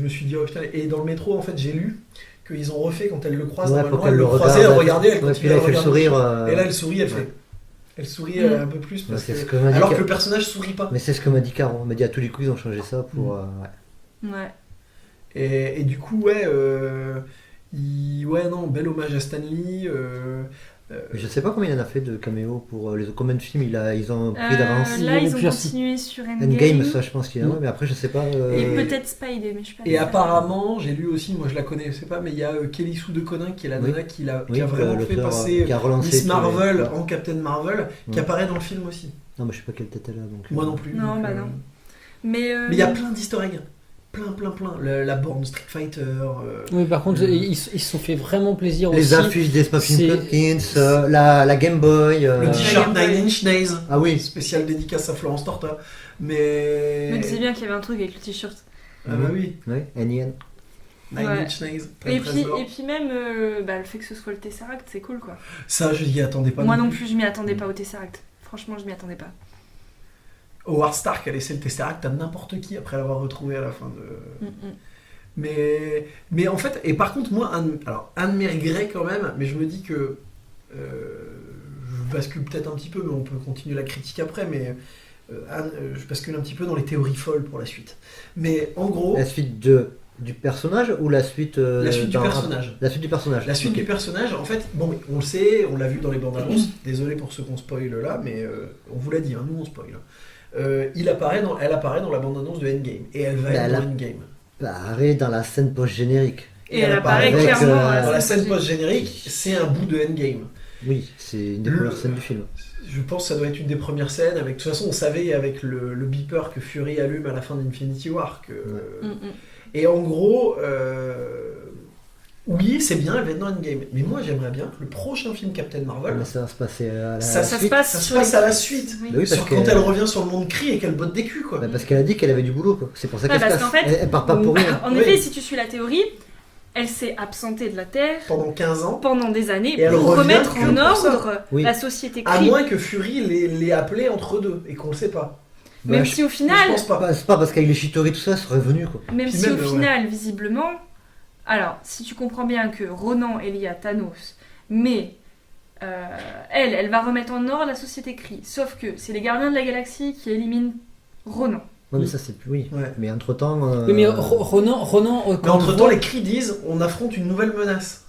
me suis dit, oh putain, et dans le métro, en fait, j'ai lu qu'ils ont refait quand elle le croise. Ouais, Normalement, pour qu'elle elle le croisait, elle regarde. regardait, elle Ouais, continue puis là, à il fait le regarder. sourire. Et là, elle sourit, elle fait. Ouais. Elle sourit Mm. un peu plus. Parce c'est que- ce que m'a dit Alors Car- que le personnage sourit pas. Mais c'est ce que m'a dit Caro. On m'a dit à tous les coups, ils ont changé ça pour. Ouais. Ouais. Et du coup, ouais, ouais, non, bel hommage à Stanley. Je sais pas combien il en a fait de caméos pour combien de films ils ont pris d'avance. Il y Là, avait ils ont plusieurs continué sur Endgame. Endgame, ça je pense qu'il y en a, Mm. mais après je sais pas. Et Et- peut-être Spidey, mais je suis pas Et sûre. apparemment, j'ai lu aussi, moi je la connaissais pas, mais il y a Kelly Sue DeConnick qui est la Oui. nana qui a Oui, vraiment fait l'auteur, passer qui a relancé Miss tous les- Marvel en Captain Marvel, qui Ouais. apparaît dans le film aussi. Non, mais je sais pas quelle tête elle a donc. Moi non plus. Non, donc, bah non. Mais Mais il y a plein d'easter eggs. Plein. La borne Street Fighter. Oui, par contre, Le- ils se sont fait vraiment plaisir Les aussi. affiches des Smashing c'est- Pumpkins, la Game Boy. Le t-shirt Game Boy. Nine Inch Nails. Ah oui. Spécial dédicace à Florence Torta. Mais. je me disais bien qu'il y avait un truc avec le t-shirt. Ah bah oui. Ouais, NIN. Nine Ouais. Inch Nails. Et 13 puis, d'or. et puis même le fait que ce soit le Tesseract, c'est cool quoi. Ça, je n'y attendais pas. Moi non plus, je m'y attendais pas au Tesseract. Franchement, je m'y attendais pas. Howard Stark a laissé le Tesseract à n'importe qui après l'avoir retrouvé à la fin de. Mm. Mais en fait, et par contre, moi, un de mes regrets quand même, mais je me dis que. Je bascule peut-être un petit peu, mais on peut continuer la critique après, mais. Je bascule un petit peu dans les théories folles pour la suite. Mais en gros, La suite du personnage ou la suite. la suite du dans- personnage. La suite du personnage. La suite Ok. du personnage, en fait, bon, on le sait, on l'a vu dans les bandes annonces. Désolé pour ceux qu'on spoil là, mais on vous l'a dit, hein, nous on spoil. Elle apparaît dans la bande annonce de Endgame et elle va Bah, être elle dans a- Endgame. Pareil dans la scène post-générique. Et elle apparaît avec, clairement Dans la scène post post-générique, c'est un bout de Endgame. Oui, c'est une des Le- premières scènes du film. Je pense que ça doit être une des premières scènes. Avec, de toute façon, on savait avec le beeper que Fury allume à la fin d'Infinity War. Et en gros, oui, c'est bien, elle va être dans Endgame. Mais moi, j'aimerais bien que le prochain film Captain Marvel, Mais ça va se passer à la Ça suite. se passe à la suite. Oui. Bah oui, parce Sur quand que- elle revient sur le monde cri et qu'elle botte des culs, quoi. Bah, parce qu'elle a dit qu'elle avait du boulot, quoi. C'est pour ça Ouais, qu'elle se parce casse. qu'en fait, Elle part pas pour rien. En Oui. effet, si tu suis la théorie, elle s'est absentée de la Terre Pendant 15 ans. pendant des années Et elle pour revient remettre que en pour ça. ordre Oui. la société À Kree. moins que Fury l'ait appelé entre deux et qu'on le sait pas. Même Bah, si au Je final, pense pas. c'est pas parce qu'avec les Chitauri tout ça, ça serait venu quoi. même Puis si même, au ouais. final, visiblement, alors si tu comprends bien que Ronan est lié à Thanos, mais elle va remettre en ordre la société Kree. Sauf que c'est les Gardiens de la Galaxie qui éliminent Ronan. Ouais, mais ça c'est plus. Oui. Ouais. Mais entre temps. Oui, mais Ronan, Mais quand on entre le temps, voit- les Kree disent on affronte une nouvelle menace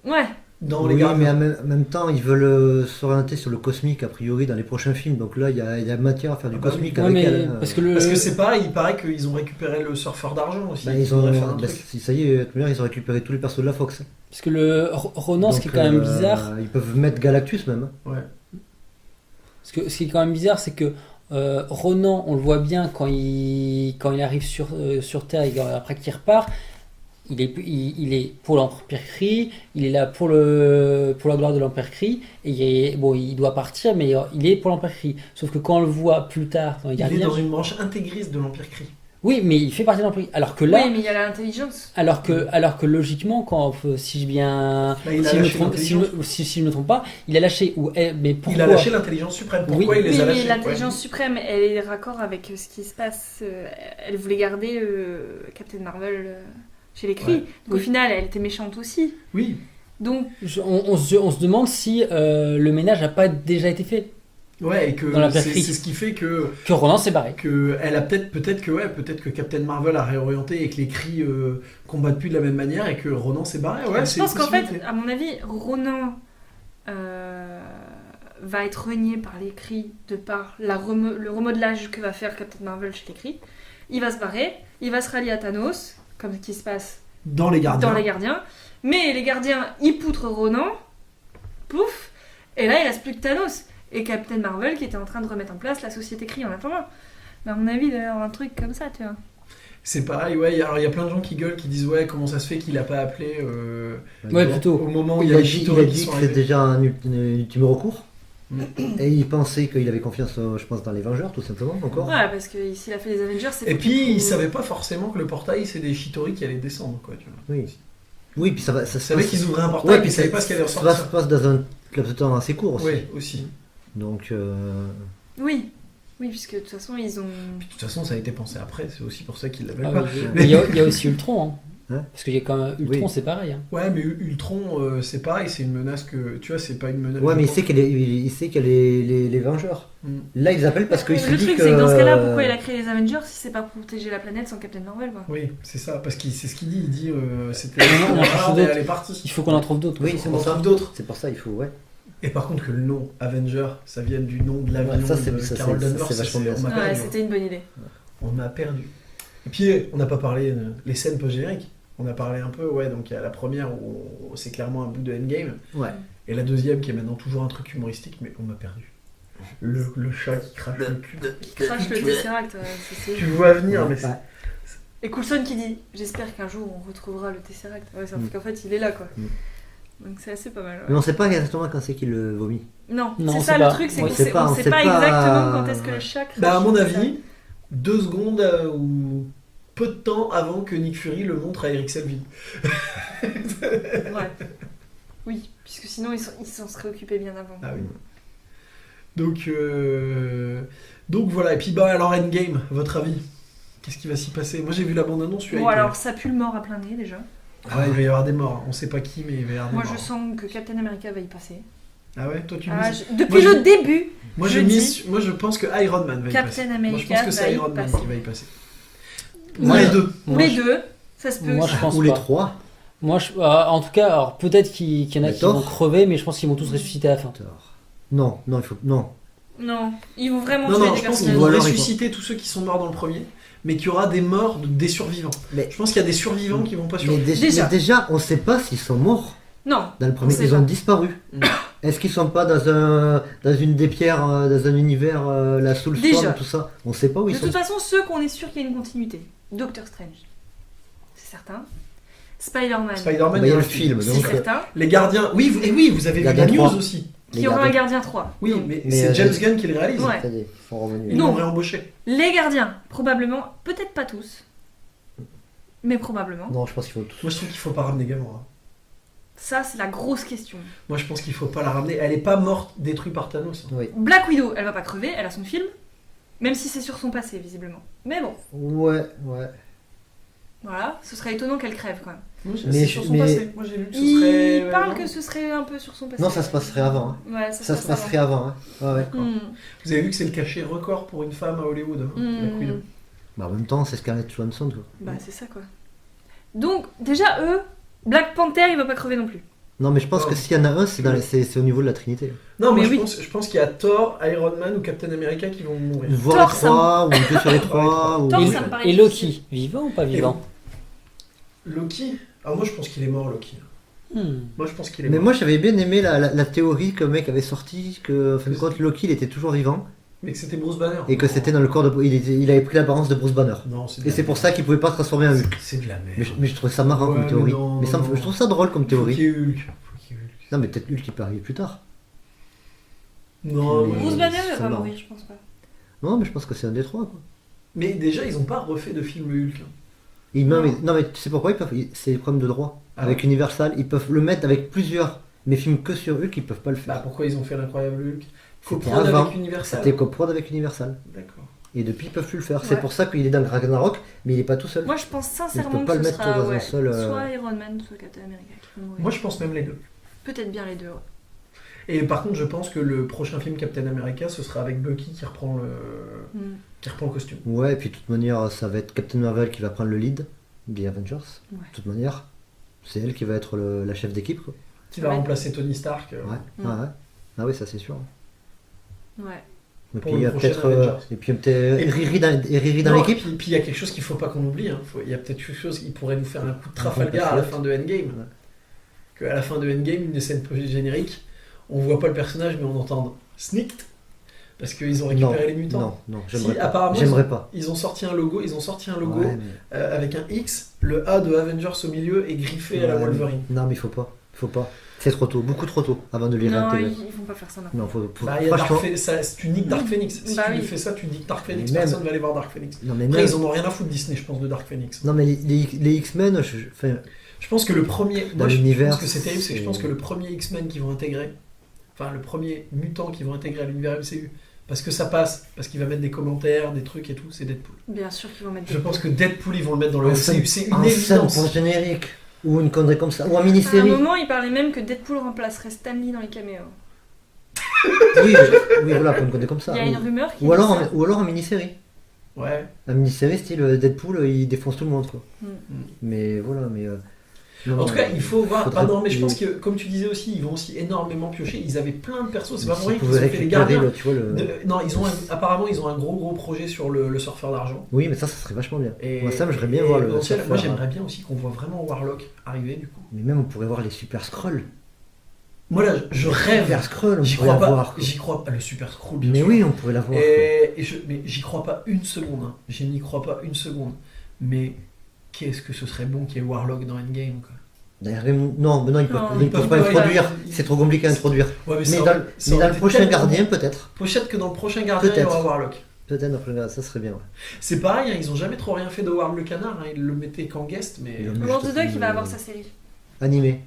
Ouais, dans Oui, les Gardiens. mais en même temps, ils veulent s'orienter sur le cosmique a priori dans les prochains films. Donc là, il y a matière à faire du Ah bah cosmique Ouais, avec mais elle. parce que le. Parce que c'est pareil, il paraît qu'ils ont récupéré le surfeur d'argent aussi. Bah, Ils ils ont. voudraient faire un Bah, truc. ça y est, ils ont récupéré tous les persos de la Fox. Parce que le Ronan, ce qui est quand même bizarre. Ils peuvent mettre Galactus même. Ouais. Ce qui est quand même bizarre, c'est que Ronan, on le voit bien quand il arrive sur Terre et après qu'il repart, il est pour l'Empire Kree, il est là pour la gloire de l'Empire Kree, et il doit partir, mais il est pour l'Empire Kree. Sauf que quand on le voit plus tard dans les Il est Gardiens, dans une branche intégriste de l'Empire Kree. oui, mais il fait partie de l'Empire. Alors que là, oui, mais il y a l'intelligence. alors que logiquement, si je bien, Bah, il a si je me lâché trompe, l'intelligence. si je me trompe pas, il a lâché mais pourquoi? Il a lâché l'intelligence suprême. Pourquoi Oui. il les Oui, a mais lâchés l'intelligence suprême, elle est raccord avec ce qui se passe. Elle voulait garder Captain Marvel chez les Kree. Ouais. Donc au Oui. final, elle était méchante aussi. Oui. Donc, On se demande si le ménage n'a pas déjà été fait. Ouais, et que Dans l'Empire c'est Kree. ce qui fait que Ronan s'est barré. elle a peut-être que Captain Marvel a réorienté et que les Kree combattent plus de la même manière et que Ronan s'est barré. Ouais, je c'est pense une qu'en fait, possibilité. à mon avis, Ronan va être renié par les Kree de par le remodelage que va faire Captain Marvel chez les Kree. Il va se barrer, il va se rallier à Thanos, comme ce qui se passe Dans les Gardiens. dans les Gardiens. Mais les Gardiens, ils poutrent Ronan, pouf, et là il reste plus que Thanos et Captain Marvel qui était en train de remettre en place la société Kree en attendant. Mais à mon avis, il doit y avoir un truc comme ça, tu vois. C'est pareil, ouais. Alors il y a plein de gens qui gueulent, qui disent ouais, comment ça se fait qu'il a pas appelé Ouais, plutôt. au moment où il Il y a a les dit, Chitauri qui que sont c'était arrivés. déjà un ultime recours. Mm. Et il pensait qu'il avait confiance, je pense, dans les Vengeurs, tout simplement, encore. Ouais, parce que s'il a fait les Avengers, c'est Et pour puis qu'il il trouve- savait pas forcément que le portail c'est des Chitauri qui allaient descendre, quoi. Tu vois. Oui. Oui, puis ça va. Ça Il se savait passe- qu'ils ouvraient un portail, Ouais, puis ils savaient pas ce qu'allait ça se ressortir. passe dans un laps de temps assez court aussi. Oui, aussi. Donc. Oui, puisque de toute façon, ils ont. Puis de toute façon, ça a été pensé après, c'est aussi pour ça qu'ils l'avaient Ah pas. oui, Mais- il y a aussi Ultron. Hein. Hein Parce qu'il y a quand même Ultron, Oui. c'est pareil. Hein. Ouais, mais Ultron, c'est pareil, c'est une menace que. Tu vois, c'est pas une menace. Ouais, mais je il sait pense. il sait qu'il y a les Vengeurs. Mm. Là, ils appellent parce qu'il se Le dit truc, que. c'est que dans ce cas-là, pourquoi il a créé les Avengers si c'est pas pour protéger la planète sans Captain Marvel, quoi. Oui, c'est ça, parce que c'est ce qu'il dit. Il dit c'était. Non, non, Ah, d'autres. elle est partie. Il faut qu'on en trouve d'autres. Oui, On c'est en pour ça. trouve d'autres. C'est pour ça, il faut, ouais. Et par contre, que le nom Avenger, ça vienne du nom de l'avion Ouais, ça, c'est- de ça, Carol c'est- Danvers, c'est vachement bien, on ça. m'a Ouais, perdu. c'était une bonne idée. On m'a perdu. Et puis, on n'a pas parlé les scènes post-génériques. On a parlé un peu, ouais, donc il y a la première où c'est clairement un bout de Endgame. Ouais. Et la deuxième qui est maintenant toujours un truc humoristique, mais on m'a perdu. Le chat qui crache le cul. Qui crache le Tesseract, c'est- Tu le vois venir, mais Ouais. Et Coulson qui dit j'espère qu'un jour on retrouvera le Tesseract. Ouais, ça Mm. fait qu'en fait il est là, quoi. Mm. Donc c'est assez pas mal. ouais. Mais on sait pas exactement quand c'est qu'il le vomit. Non, Non, c'est on ça sait le pas. truc, c'est On qu'on sait sait, pas, on on sait sait pas pas, exactement quand est-ce que ouais. le chat crache. Bah, à mon c'est avis, 2 secondes ou peu de temps avant que Nick Fury le montre à Eric Selvig. ça. Ouais. Oui, puisque sinon ils s'en seraient occupés bien avant. Ah oui. Donc voilà, et puis bah alors Endgame, votre avis? Qu'est-ce qui va s'y passer? Moi j'ai vu la bande-annonce, je suis Bon, hypé. alors ça pue le mort à plein nez déjà. Ah ouais, il va y avoir des morts, on sait pas qui, mais il va y avoir des Moi morts. je sens que Captain America va y passer. Ah ouais, toi tu Ah, mises... depuis Moi, le début, Moi, je moi je pense que Iron Man va y passer. Captain Moi je pense America que c'est va y Iron Man passer. qui va y passer. Moi, Ou les deux. Ou Moi, les je- deux, ça se peut. Moi, aussi. je pense Ou les pas. 3. Moi, en tout cas, alors peut-être qu'il y en a Mais qui Thor vont crever, mais je pense qu'ils vont tous ressusciter à la fin. Non, il faut. Non. Non, ils vont vraiment Non, tuer non, des je pense qu'ils personnages. vont Ou alors, ressusciter tous ceux qui sont morts dans le premier, mais qu'il y aura des morts, des survivants. Mais- Je pense qu'il y a des survivants qui vont pas Mais survivre. déjà, on sait pas s'ils sont morts. Non, Dans le premier, sait ils pas. ont disparu. Mm. Est-ce qu'ils sont pas dans une des pierres, dans un univers, la Soulstorm, Déjà. tout ça? On sait pas où ils de sont. toute façon, ceux qu'on est sûr qu'il y a une continuité. Doctor Strange, c'est certain. Spider-Man, Spider-Man, Bah, il y a le reste- film, c'est donc. certain. Les gardiens, oui, vous avez vu la Gardien news 3. aussi. Qu'il y aura un Gardien 3. Oui, Donc, mais Mais, c'est James Gunn qui le réalise. Ouais. Ça y est, ils sont revenus. Ils Non. l'ont réembauché. Les Gardiens, probablement, peut-être pas tous, Mais probablement. Non, je pense qu'il faut tout. Moi, je trouve qu'il faut pas ramener Gamora. Ça, c'est la grosse question. Moi, je pense qu'il faut pas la ramener. Elle est pas morte, détruite par Thanos. Hein. Oui. Black Widow, elle va pas crever, elle a son film. Même si c'est sur son passé, visiblement. Mais bon, Ouais. voilà, ce serait étonnant qu'elle crève quand même. Moi, Mais c'est sur son mais- passé. Moi, j'ai lu que ce Il serait. parle non. que ce serait un peu sur son passé. Non, ça se passerait avant. Hein. Ouais, Ça se passerait avant. Hein. Ouais. D'accord. Hmm. Vous avez vu que c'est le cachet record pour une femme à Hollywood. Hein, Black Widow. Bah, en même temps, c'est Scarlett Johansson, quoi. Bah, c'est ça quoi. Donc, déjà, eux, Black Panther, il va pas crever non plus. Non, mais je pense Oh. que s'il y en a un, c'est au niveau de la Trinité. Non, moi, Mais je oui. pense qu'il y a Thor, Iron Man ou Captain America qui vont mourir. Voir Thor, les trois, ou deux sur les trois. Ou... Thor, Et, ça me paraît et Loki, vivant ou pas vivant? Loki. Ah, moi, je pense qu'il est mort, Loki. Moi, je pense qu'il est Mais mort. moi, j'avais bien aimé la théorie que le mec avait sorti, que, en fin de compte, Loki, il était toujours vivant, Mais que c'était Bruce Banner. et que c'était dans le corps de... Il avait pris l'apparence de Bruce Banner. Non, c'est de Et la c'est pour merde. ça qu'il pouvait pas transformer en Hulk. C'est de la merde. Mais je trouvais ça marrant Ouais, comme théorie. mais non, Mais ça me- non. je trouve ça drôle comme Faut qu'il théorie. y ait Hulk. Faut qu'il y ait Hulk. Non, mais peut-être Hulk qui peut arriver plus tard. Non, Mais- moi, Bruce je- Banner, il va ça pas va. mourir, je pense pas. Non, mais je pense que c'est un des trois, quoi. Mais déjà, ils ont pas refait de film Hulk. Hein. Non, mais tu sais pourquoi ils peuvent... C'est des problèmes de droit. Ah Avec Universal, ils peuvent le mettre avec plusieurs. Mais films que sur Hulk, ils peuvent pas le Bah, faire. pourquoi ils ont fait l'incroyable Hulk C'était Coprod avant. avec Universal. C'était coprod avec Universal. D'accord. Et depuis, ils peuvent plus le faire. Ouais. C'est pour ça qu'il est dans le Ragnarok, mais il est pas tout seul. Moi, je pense Il sincèrement peut pas que le ce mettre sera dans un seul, soit Iron Man, soit Captain America qui vont mourir. Moi, je pense même les deux. Peut-être bien les deux, ouais. Et par contre, je pense que le prochain film Captain America, ce sera avec Bucky qui reprend le costume. Ouais, et puis de toute manière, ça va être Captain Marvel qui va prendre le lead des Avengers. Ouais. De toute manière, c'est elle qui va être la chef d'équipe, quoi. Qui va Ouais. remplacer Tony Stark. Ouais. Mm. Ah ouais. Ah oui, ça c'est sûr. Ouais. Et Pour puis le il y a prochain peut-être Avengers. et puis peut-être Et- Riri dans Non, l'équipe. Puis il y a quelque chose qu'il faut pas qu'on oublie. Hein. Il y a peut-être quelque chose qui pourrait nous faire un coup de Trafalgar coup à de la fin de Endgame. Ouais. Qu'à la fin de Endgame, une des scènes post-génériques, on voit pas le personnage, mais on entend Sneaked. Parce qu'ils ont récupéré les mutants. Non, Si, j'aimerais pas. apparemment, J'aimerais pas. ils ont sorti un logo, Ouais, mais- avec un X, le A de Avengers au milieu et griffé à la Ouais, Wolverine. Non, mais il faut pas. C'est trop tôt, beaucoup trop tôt avant de les Non, réintégrer. ils vont pas faire ça maintenant. Non, faut Bah, il y a Dark franchement. Phoenix, tu niques Dark Phoenix. Si Bah tu oui. fais ça, tu niques Dark Phoenix. Mais même- Personne va aller voir Dark Phoenix. Non, mais Après, même- ils en ont rien à foutre Disney, je pense, de Dark Phoenix. Non, mais les X-Men, enfin, Je pense que le premier. Dans Moi, je l'univers, pense que c'est terrible, c'est que je c'est- pense que le premier X-Men qu'ils vont intégrer, enfin, le premier mutant qu'ils vont intégrer à l'univers MCU, parce que ça passe, parce qu'il va mettre des commentaires, des trucs et tout, c'est Deadpool. Bien sûr qu'ils vont mettre Je pense que Deadpool, ils vont le mettre dans le en MCU, c'est une scène évidence. pour générique ou une connerie comme ça ou en À un mini-série. moment, il parlait même que Deadpool remplacerait Stan Lee dans les caméos. Oui, oui, voilà, pour une connerie comme ça. Il y a une rumeur qui Ou dit alors, ça. ou alors en mini-série. Ouais. Un mini-série style Deadpool, il défonce tout le monde, quoi. Mm. Mais voilà, mais. En tout cas, il faut voir. faudrait- Ah non, mais je pense que, comme tu disais aussi, ils vont aussi énormément piocher. Ils avaient plein de persos, c'est pas pour S'ils rien qu'ils ont pouvaient fait les récupérer, gardiens. tu vois, Non, apparemment, ils ont un gros projet sur le surfeur d'argent. Oui, mais ça serait vachement bien. Et, Moi, ça, j'aimerais bien et voir le potentiel, surfeur. Moi, j'aimerais bien aussi qu'on voit vraiment Warlock arriver, du coup. Mais même, on pourrait voir les Super Skrulls. Moi, là, je rêve. Super Skrull, on J'y pourrait crois la pas. voir. quoi. J'y crois pas. Le Super Skrull, bien Mais sûr. oui, on pourrait la voir. quoi. Mais j'y crois pas une seconde. Hein. Je n'y crois pas une seconde. Mais qu'est-ce que ce serait bon qu'il y ait Warlock dans Endgame, quoi. D'ailleurs, non, mais non, ils peuvent, Non, ils peuvent pas pas, introduire. ils- C'est trop compliqué à introduire. Ouais, Mais ça dans, aurait- ça mais aurait dans le été prochain tellement gardien, bon. peut-être. Peut-être que dans le prochain gardien, il y aura Peut-être. Warlock. Peut-être dans le prochain gardien, ça serait bien. Ouais. C'est pareil, hein, ils ont jamais trop rien fait de Howard le Canard. Hein. Ils le mettaient qu'en guest, mais. Ils ont- Howard Juste the Duck, il va une- avoir sa série. Animé.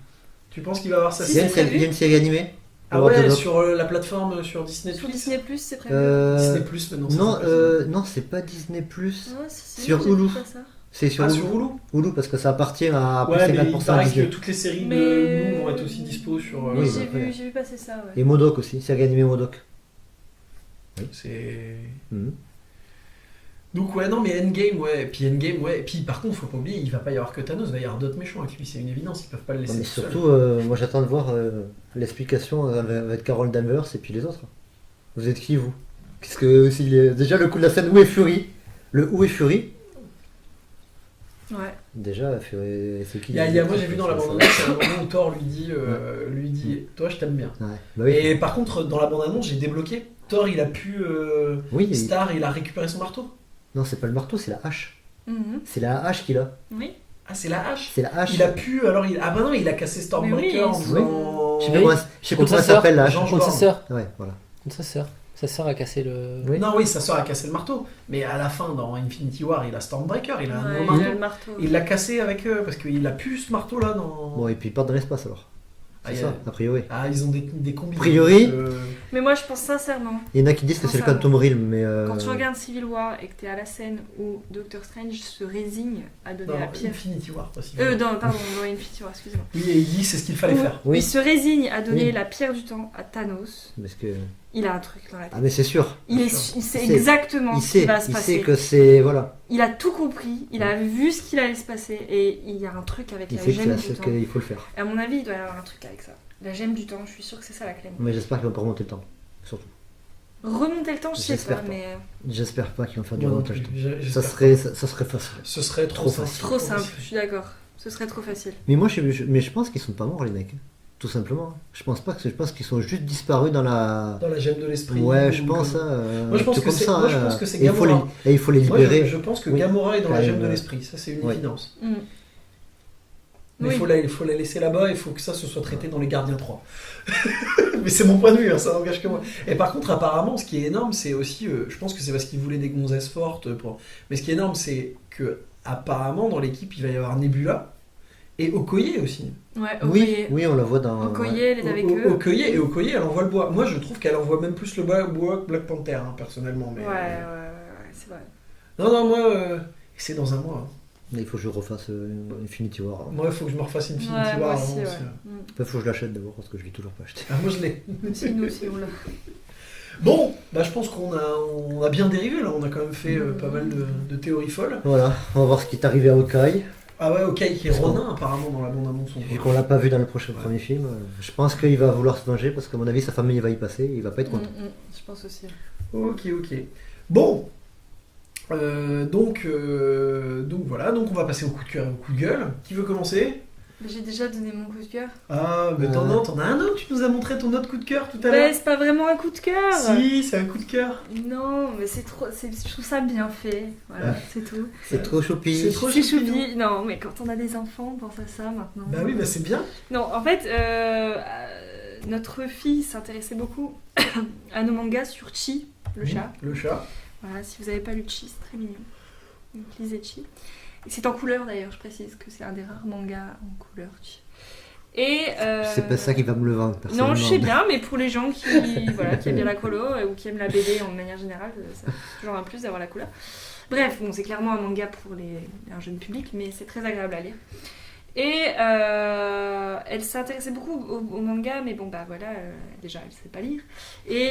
Tu penses qu'il va avoir sa Si, Il y a une c'est série série- il y a une série animée. Ah Howard the ouais, Duck. sur la plateforme sur Disney Sur Plus. Disney+, c'est prévu. Disney Plus maintenant. ça Non, s'appelle. non, c'est pas Disney Plus. Ouais, si, sur j'ai Hulu. vu ça. C'est sur Ah, Hulu. sur Hulu. Hulu parce que ça appartient à plus Ouais, mais il 50% à paraît que Disney. toutes les séries Mais- de Hulu vont être aussi dispo sur. Oui, J'ai bah, vu passer ça, ouais. Et Modoc aussi, série animée Modoc. C'est. Mhm. Donc ouais, non, mais Endgame, ouais. Et puis Endgame, ouais. Et puis par contre, faut pas oublier, il va pas y avoir que Thanos, il va y avoir d'autres méchants avec lui, c'est une évidence, ils peuvent pas le Non, laisser mais tout seul. surtout, moi j'attends de voir l'explication avec Carol Danvers et puis les autres. Vous êtes qui, vous? Qu'est-ce que déjà le coup de la scène où est Fury? Le où est Fury? Ouais. Déjà, Fury, c'est qui? Moi j'ai vu dans la bande-annonce, il y a un moment où Thor lui dit toi je t'aime bien. Ouais. Bah oui. Et par contre, dans la bande-annonce, j'ai débloqué. Thor il a pu. Oui, Star il a récupéré son marteau. non, c'est pas le marteau, c'est la hache. Mhm. C'est la hache qu'il a. Oui. Ah, c'est la hache. C'est la hache. Il a pu. Alors il. Ah bah non, il a cassé Stormbreaker Mais oui, en oui. faisant. Je sais pas Oui. comment, je sais pas Contre comment sa ça s'appelle la hache. Jean- Contre sa sœur. Ouais, voilà. Contre sa sœur. Ça sert à casser le. Oui. Non, oui, ça sert à casser le marteau. Mais à la fin, dans Infinity War, il a Stormbreaker, il a un Ouais, nouveau il a marteau. le marteau. Il l'a cassé avec eux, parce qu'il a plus ce marteau-là dans... Bon, et puis ils partent dans l'espace alors. Ah, C'est il y a- ça, a priori. Ah, ils ont des combis. A priori. Mais moi, je pense sincèrement, Il y en a qui disent que c'est le Sincèrement. Quantum Realm, mais. quand tu regardes Civil War et que t'es à la scène où Doctor Strange se résigne à donner la pierre. Infinity War, aussi. Pardon, dans Infinity War, excuse-moi. Oui, et il dit c'est ce qu'il fallait faire. Oui. Il se résigne à donner Oui. la pierre du temps à Thanos. Parce que. Il a un truc dans la tête. Ah, mais c'est sûr. Il sûr. sait Il sait. exactement Il ce qui sait, va se il passer. sait que c'est. Voilà. Il a tout compris, il a vu ce qu'il allait se passer et il y a un truc avec Il la sait que gemme c'est du ce temps. qu'il faut le faire. À mon avis, il doit y avoir un truc avec ça. La gemme du temps, je suis sûre que c'est ça la clé. Mais j'espère qu'ils vont pas remonter le temps. Surtout. Remonter le temps, je sais J'espère pas, pas. mais J'espère pas qu'ils vont faire du Moi non remontage. plus, de temps. j'espère Ça serait facile. Ce serait trop Trop simple. facile. trop simple, je suis d'accord. Ce serait trop facile. Mais moi, mais je pense qu'ils sont pas morts, les mecs. Tout simplement. Je pense qu'ils sont juste disparus dans la. Dans la gemme de l'esprit. Ouais, je ou pense. comme- Hein, Moi, je pense tout que comme c'est- ça, moi, je hein. pense que c'est Et il faut les, Gamora. et il faut les Moi, libérer. je pense que Oui. Gamora est dans la Ouais, gemme de ouais. l'esprit, ça c'est une Ouais. évidence. Mm. Mais Oui. il faut la laisser là-bas, il faut que ça se soit traité dans les Gardiens 3. Mais c'est mon point de vue, hein, ça n'engage que moi. Et par contre, apparemment, ce qui est énorme, c'est aussi, je pense que c'est parce qu'ils voulaient des gonzesses fortes. Mais ce qui est énorme, c'est que apparemment dans l'équipe, il va y avoir Nebula et Okoye aussi. Ouais, Oui, Okoye. oui, on la voit dans. Okoye, ouais. elle est avec eux. Okoye, elle envoie le bois. Moi, je trouve qu'elle envoie même plus le bois que Black Panther, hein, personnellement. Mais, Ouais, c'est vrai. Non, moi, c'est dans un mois. Hein. Il faut que je refasse Infinity War. Moi, il faut que je me refasse Infinity Ouais, moi War aussi, avant ouais. aussi. Mm. Il faut que je l'achète d'abord parce que je l'ai toujours pas acheté. Ah, moi, je l'ai. Si nous aussi, on l'a. Bon, bah, je pense on a bien dérivé là, on a quand même fait pas mal de théories folles. Voilà, on va voir ce qui est arrivé à Hawkeye. Ah ouais, ok, qui est Ronin apparemment dans la bande-annonce. Vu qu'on l'a pas vu dans le prochain premier film, je pense qu'il va vouloir se venger parce qu'à mon avis sa famille va y passer et il va pas être content. Je pense aussi. Ok. Bon, donc voilà, donc on va passer au coup de cœur et au coup de gueule. Qui veut commencer? J'ai déjà donné mon coup de cœur. Ah, mais t'en as un autre, tu nous as montré ton autre coup de cœur tout à Mais l'heure. c'est pas vraiment un coup de cœur. Si, c'est un coup de cœur. Non, mais c'est trop. Je trouve ça bien fait. Voilà, c'est tout. C'est trop choupi. C'est trop C'est choupi, choupi. Non, mais quand on a des enfants, on pense à ça maintenant. Bah oui, bah c'est bien. Non, en fait, notre fille s'intéressait beaucoup à nos mangas sur Chi, le chat. Le chat. Voilà, si vous n'avez pas lu Chi, c'est très mignon. Donc lisez Chi. Et c'est en couleur d'ailleurs, je précise que c'est un des rares mangas en couleur Chi. Et C'est pas ça qui va me le vendre, personnellement. non, je sais bien, mais pour les gens qui, voilà, qui aiment bien la colo ou qui aiment la BD en manière générale, c'est toujours un plus d'avoir la couleur. Bref, bon, c'est clairement un manga pour un jeune public, mais c'est très agréable à lire. Et elle s'intéressait beaucoup au manga, mais bon, bah voilà, déjà, elle sait pas lire. Et,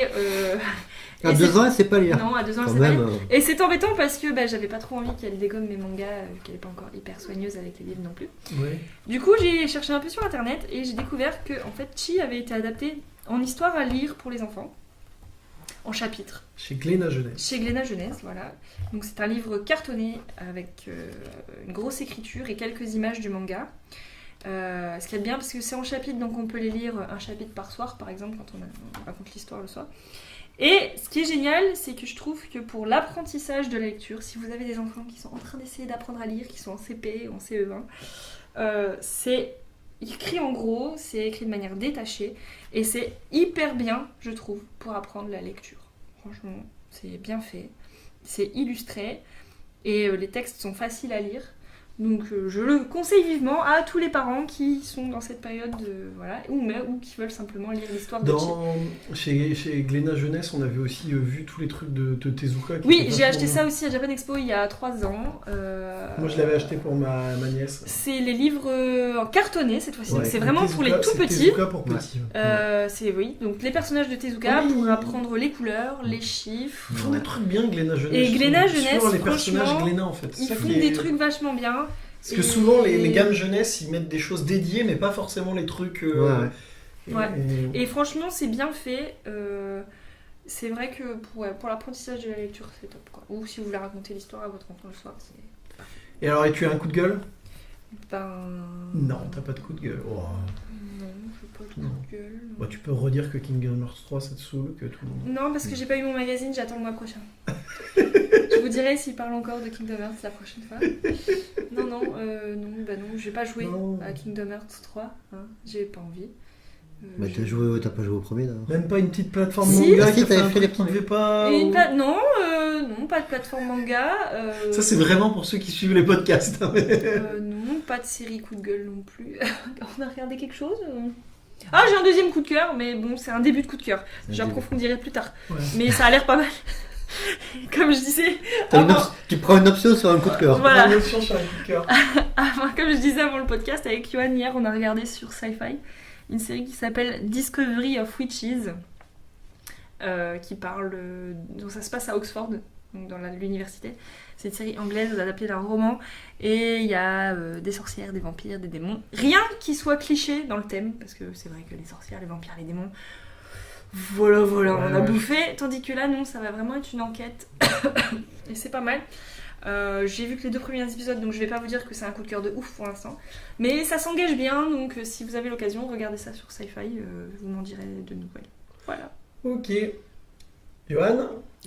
À et 2 c'est- ans, elle sait pas lire. Non, à 2 ans, elle Quand sait pas même. lire. Et c'est embêtant parce que bah, j'avais pas trop envie qu'elle dégomme mes mangas, vu qu'elle est pas encore hyper soigneuse avec les livres non plus. Ouais. Du coup, j'ai cherché un peu sur internet et j'ai découvert que en fait, Chi avait été adapté en histoire à lire pour les enfants, en chapitres, Chez Glénat Jeunesse. chez Glénat Jeunesse, voilà. Donc c'est un livre cartonné avec une grosse écriture et quelques images du manga. Ce qui est bien parce que c'est en chapitres, donc on peut les lire un chapitre par soir, par exemple, quand on raconte l'histoire le soir. Et ce qui est génial, c'est que je trouve que pour l'apprentissage de la lecture, si vous avez des enfants qui sont en train d'essayer d'apprendre à lire, qui sont en CP ou en CE1, c'est écrit en gros, c'est écrit de manière détachée, et c'est hyper bien, je trouve, pour apprendre la lecture. Franchement, c'est bien fait, c'est illustré, et les textes sont faciles à lire. Donc je le conseille vivement à tous les parents qui sont dans cette période, voilà, ou qui veulent simplement lire l'histoire de Chi. Chez Glénat Jeunesse, on avait aussi vu tous les trucs de Tezuka. qui Oui, étaient j'ai acheté vachement ça aussi à Japan Expo il y a 3 ans. Moi, je l'avais acheté pour ma nièce. C'est les livres en cartonné cette fois-ci. Ouais. Donc c'est vraiment pour les Tezuka, tout c'est petits. Tezuka pour petits. C'est oui, donc les personnages de Tezuka Oui. pour apprendre les couleurs, les chiffres. Ils font des trucs bien, Glénat Jeunesse. Et Glénat sur Jeunesse, les personnages franchement, Glénat, en fait. Ils Ça font qui est- des trucs vachement bien. Parce que Et- souvent, les gammes jeunesse, ils mettent des choses dédiées, mais pas forcément les trucs. Ouais. Et franchement, c'est bien fait. C'est vrai que pour l'apprentissage de la lecture, c'est top, quoi. Ou si vous voulez raconter l'histoire à votre enfant le soir, c'est. Et alors, et tu as un coup de gueule? Ben. Non, t'as pas de coup de gueule. Oh. Non, je pas de Non. coup de gueule. non. Bah, tu peux redire que Kingdom Hearts 3, ça te saoule, que tout le monde. Non, parce que j'ai pas eu mon magazine, j'attends le mois prochain. Je vous dirai s'il parle encore de Kingdom Hearts la prochaine fois. Non, je vais pas jouer Non. à Kingdom Hearts 3, hein, j'ai pas envie. Bah, t'as pas joué au premier, d'ailleurs. Même pas une petite plateforme Si. manga Ah, si, qui a fait t'avais un fait truc les qui premiers. devait pas... Et non, pas de plateforme manga. Ça, c'est vraiment pour ceux qui suivent les podcasts. Hein, mais... Non, pas de série coup de gueule non plus. On a regardé quelque chose Ah, j'ai un deuxième coup de cœur, mais bon, c'est un début de coup de cœur. J'approfondirai plus tard. Ouais. Mais ça a l'air pas mal. Comme je disais. Tu prends une option sur un coup de cœur. Voilà. Une option sur un coup de cœur. Comme je disais avant le podcast, avec Yoann, hier, on a regardé sur Sci-Fi une série qui s'appelle Discovery of Witches, qui parle. Donc ça se passe à Oxford, donc dans l'université. C'est une série anglaise adaptée d'un roman, et il y a des sorcières, des vampires, des démons. Rien qui soit cliché dans le thème, parce que c'est vrai que les sorcières, les vampires, les démons. Voilà, Ouais, on a ouais. bouffé. Tandis que là, non, ça va vraiment être une enquête. Et c'est pas mal. J'ai vu que les 2 premiers épisodes, donc je vais pas vous dire que c'est un coup de cœur de ouf pour l'instant. Mais ça s'engage bien, donc si vous avez l'occasion, regardez ça sur Sci-Fi, vous m'en direz de nouvelles. Voilà. Ok. Johan,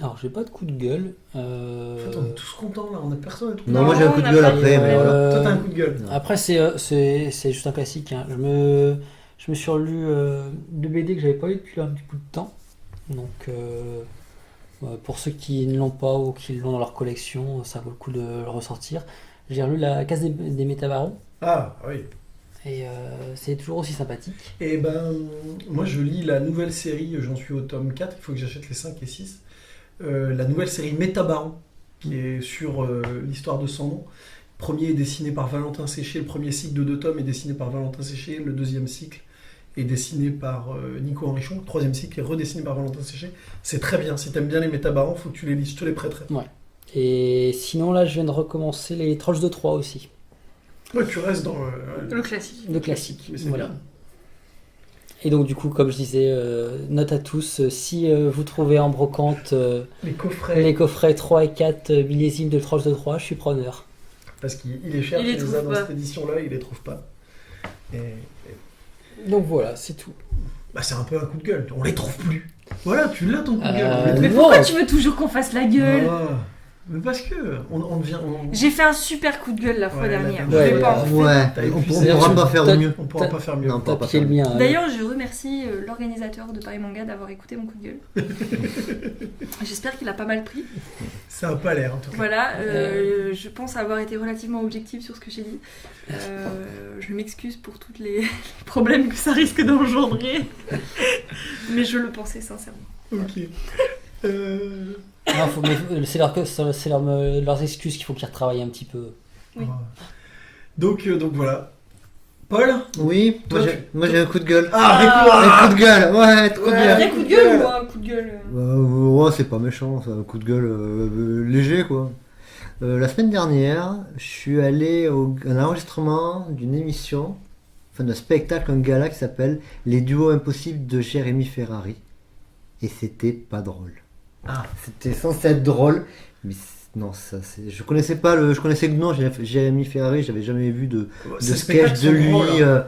Alors, j'ai pas de coup de gueule. en fait, on est tous contents là, on a personne à tout. Non, moi j'ai un Non, coup on de a gueule pas après, eu, mais voilà. Toi, t'as un coup de gueule. Après, c'est juste un classique. Hein. Je me suis relu 2 BD que j'avais pas lu depuis un petit bout de temps. Donc, pour ceux qui ne l'ont pas ou qui l'ont dans leur collection, ça vaut le coup de le ressortir. J'ai relu La Case des Métabarons Ah, oui. et c'est toujours aussi sympathique. Et ben, moi je lis la nouvelle série, j'en suis au tome 4, il faut que j'achète les 5 et 6. La nouvelle série Métabaron, qui est sur l'histoire de Sandon. Le premier est dessiné par Valentin Séché, le premier cycle de 2 tomes est dessiné par Valentin Séché, le deuxième cycle est dessiné par Nico Henrichon, le troisième cycle est redessiné par Valentin Séché. C'est très bien, si t'aimes bien les Métabarons, faut que tu les lises, je te les prêterai. Et sinon, là, je viens de recommencer les Trolls de Troie aussi. Ouais, tu restes dans Le classique. Le classique. Mais c'est Voilà. bien. Et donc, du coup, comme je disais, note à tous, si vous trouvez en brocante Les coffrets, les coffrets 3 et 4 millésimes de Trolls de Troie, je suis preneur. parce qu'il est cher, Il les tu les trouve as dans pas. cette édition-là, il les trouve pas. Et Donc voilà, c'est tout. bah, c'est un peu un coup de gueule, on les trouve plus. Voilà, tu l'as ton coup de gueule. on les Mais trouve pourquoi non. tu veux toujours qu'on fasse la gueule Ah, mais parce que on devient. J'ai fait un super coup de gueule la fois Ouais, dernière. la- Je vais ouais, pas en refaire. Ouais, T'as on épuisé. pourra pas faire T'as- mieux. On pourra pas faire mieux. Non, T'as pas piqué le mien. D'ailleurs, je remercie l'organisateur de Paris Manga d'avoir écouté mon coup de gueule. J'espère qu'il a pas mal pris. Ça a pas l'air en tout cas. Voilà, je pense avoir été relativement objective sur ce que j'ai dit. Je m'excuse pour tous les problèmes que ça risque d'engendrer. Mais je le pensais sincèrement. Ok. Non, c'est leurs excuses qu'il faut qu'ils retravaillent un petit peu. Oui. Donc voilà. Paul. Oui, Toi, moi j'ai un coup de gueule. Ah, Un coup de gueule, ouais, trop Ouais. bien. Un coup de gueule ou un coup de gueule Ouais, c'est pas méchant, c'est un coup de gueule léger quoi. La semaine dernière, je suis allé à un enregistrement d'une émission, enfin d'un spectacle, un gala qui s'appelle Les Duos Impossibles de Jérémy Ferrari. Et c'était pas drôle. Ah. C'était censé être drôle, mais non, je connaissais pas je connaissais le nom, Jérémy Ferrari, j'avais jamais vu de Ces sketch spectacles de sont lui. drôles, hein.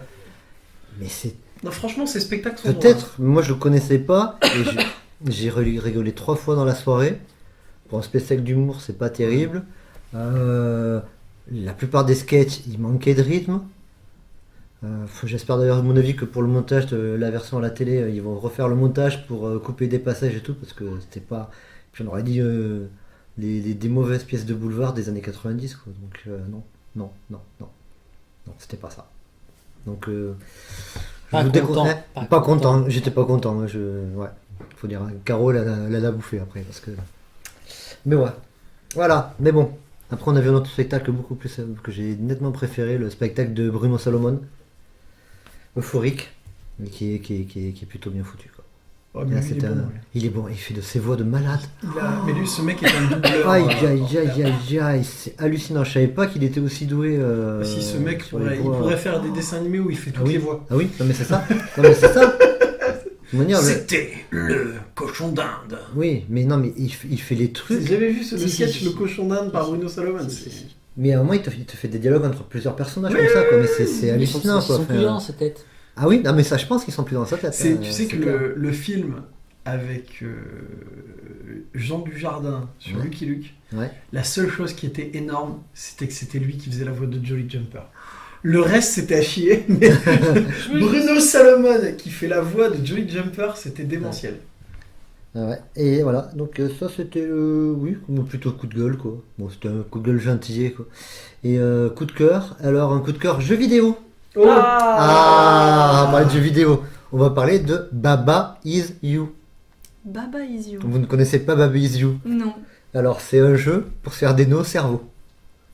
Mais c'est Non, franchement, ces spectacles sont drôles. peut-être, moi je le connaissais pas, et j'ai rigolé 3 fois dans la soirée. Pour un spectacle d'humour, c'est pas terrible. La plupart des sketchs, il manquait de rythme. J'espère d'ailleurs, à mon avis, que pour le montage de la version à la télé, ils vont refaire le montage pour couper des passages et tout, parce que c'était pas. Puis on aurait dit des mauvaises pièces de boulevard des années 90, quoi. Donc non, c'était pas ça. Donc Pas je vous content, déconseille. pas Pas content. content, j'étais pas content. Ouais, faut dire, Caro, elle a bouffé après, parce que. Mais ouais, voilà. Mais bon, après on a vu un autre spectacle beaucoup plus que j'ai nettement préféré, le spectacle de Bruno Salomon, Euphorique, mais qui est plutôt bien foutu, quoi. Oh, Et mais là, lui, il est bon, il fait de ses voix de malade. Mais lui, ce mec est un doubleur. Aïe, c'est hallucinant. Je savais pas qu'il était aussi doué. Si ce mec, sur les il voix. pourrait faire des dessins animés où il fait toutes Ah oui. les voix. Ah oui, non mais c'est ça. Non mais c'est ça. De manière, C'était le cochon d'Inde. oui, mais non mais il fait les trucs. J'avais vu ce Si, sketch, si. le cochon d'Inde par Bruno Salomon. Mais à un moment, il te fait des dialogues entre plusieurs personnages comme ça, quoi. Mais c'est Ils hallucinant, sont quoi. plus Enfin, dans sa tête. ah oui, non, mais ça, je pense qu'ils sont plus dans sa tête. Tu sais que le film avec Jean Dujardin sur Ouais. Lucky Luke, Ouais. la seule chose qui était énorme, c'était que c'était lui qui faisait la voix de Jolly Jumper. Le reste, c'était à chier. Mais Bruno Salomon, qui fait la voix de Joey Jumper, c'était démentiel. Ah ouais. Et voilà, donc ça c'était oui, plutôt coup de gueule quoi. Bon, c'était un coup de gueule gentillet quoi. Et coup de cœur, alors un coup de cœur jeu vidéo. Oh. On parle de jeux vidéo. On va parler de Baba Is You. Baba Is You. Vous ne connaissez pas Baba Is You? Non. Alors c'est un jeu pour se faire des nœuds au cerveau.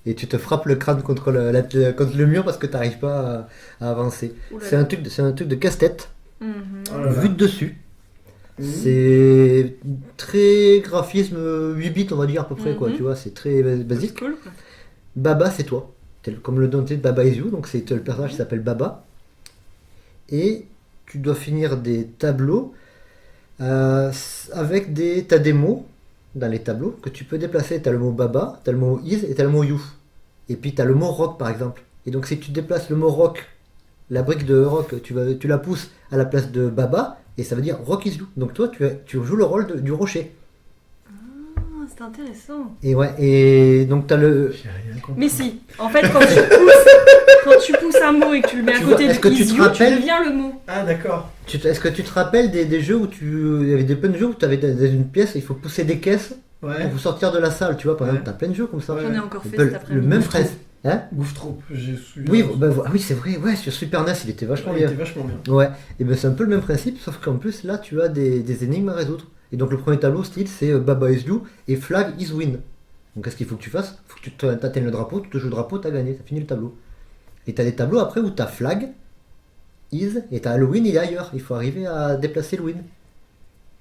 Et tu te frappes le crâne contre le mur parce que tu n'arrives pas à avancer. Oula. C'est un truc de casse-tête, Mhm. Oh là là. vu de dessus. Mhm. C'est très graphisme 8 bits on va dire à peu près quoi, Mhm. tu vois, c'est très C'est basique. cool, quoi. Baba c'est toi, comme le nom dit Baba Is You, donc c'est le personnage qui s'appelle Baba. Et tu dois finir des tableaux avec t'as des mots dans les tableaux que tu peux déplacer. T'as le mot Baba, t'as le mot Is et t'as le mot You. Et puis t'as le mot rock par exemple. Et donc si tu déplaces le mot rock, la brique de rock, tu la pousses à la place de Baba et ça veut dire rock is you. Donc toi tu joues le rôle du rocher. Ah, c'est intéressant. Et ouais, et donc t'as le. J'ai rien compris. Mais si, en fait, quand tu pousses un mot et que tu le mets à Tu côté vois, de est-ce que tu Is te You, rappelles- tu deviens le mot. Ah, d'accord. Est-ce que tu te rappelles des jeux où il y avait plein de jeux où tu avais dans une pièce, il faut pousser des caisses Ouais. pour vous sortir de la salle, tu vois, par Ouais. exemple, t'as plein de jeux comme ça. Ouais. J'en ai encore Un fait peu cet le après-midi. même Ouf, principe. Hein Gouffre trop. J'ai su. Oui, ah oui, c'est vrai, ouais, sur Super NES, il était vachement Il bien. était vachement bien. Ouais, et ben c'est un peu le même principe, sauf qu'en plus là tu as des énigmes à résoudre. Et donc le premier tableau style c'est Baba Is You et Flag Is Win. Donc qu'est-ce qu'il faut que tu fasses? Faut que tu t'atteignes le drapeau, tu te joues le drapeau, t'as gagné, t'as fini le tableau. Et t'as des tableaux après où t'as Flag, Is, et t'as le Win il est ailleurs, il faut arriver à déplacer le Win.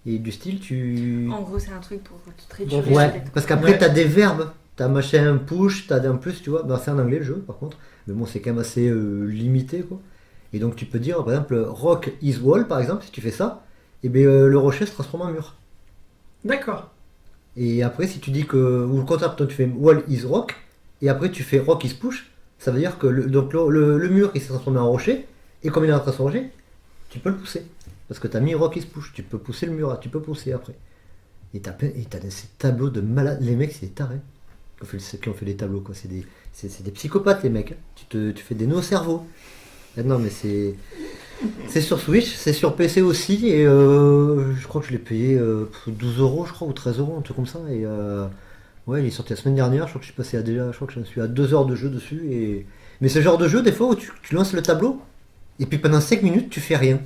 Et du style tu... En gros, c'est un truc pour te triturer. Ouais, peut-être. parce qu'après Ouais. t'as des verbes, t'as machin push, t'as en plus tu vois, ben, c'est en anglais le jeu par contre, mais bon c'est quand même assez limité quoi. Et donc tu peux dire par exemple rock is wall par exemple, si tu fais ça, et bien le rocher se transforme en mur. D'accord. Et après si tu dis que, ou le contraire, toi tu fais wall is rock, et après tu fais rock is push, ça veut dire que le mur il s'est transformé en rocher, et comme il est en train de se rocher, tu peux le pousser. Parce que t'as mis rock is push, tu peux pousser le mur, tu peux pousser après. Et t'as ces tableaux de malades, les mecs c'est des tarés qui ont fait les tableaux quoi, c'est des psychopathes les mecs, hein. Tu fais des nœuds au cerveau. Ah non mais c'est sur Switch, c'est sur PC aussi, et je crois que je l'ai payé 12 euros je crois, ou 13 euros, un truc comme ça, et ouais il est sorti la semaine dernière, je crois que je suis passé à déjà, je crois que j'en suis à 2 heures de jeu dessus, et mais ce genre de jeu des fois où tu lances le tableau, et puis pendant 5 minutes tu fais rien.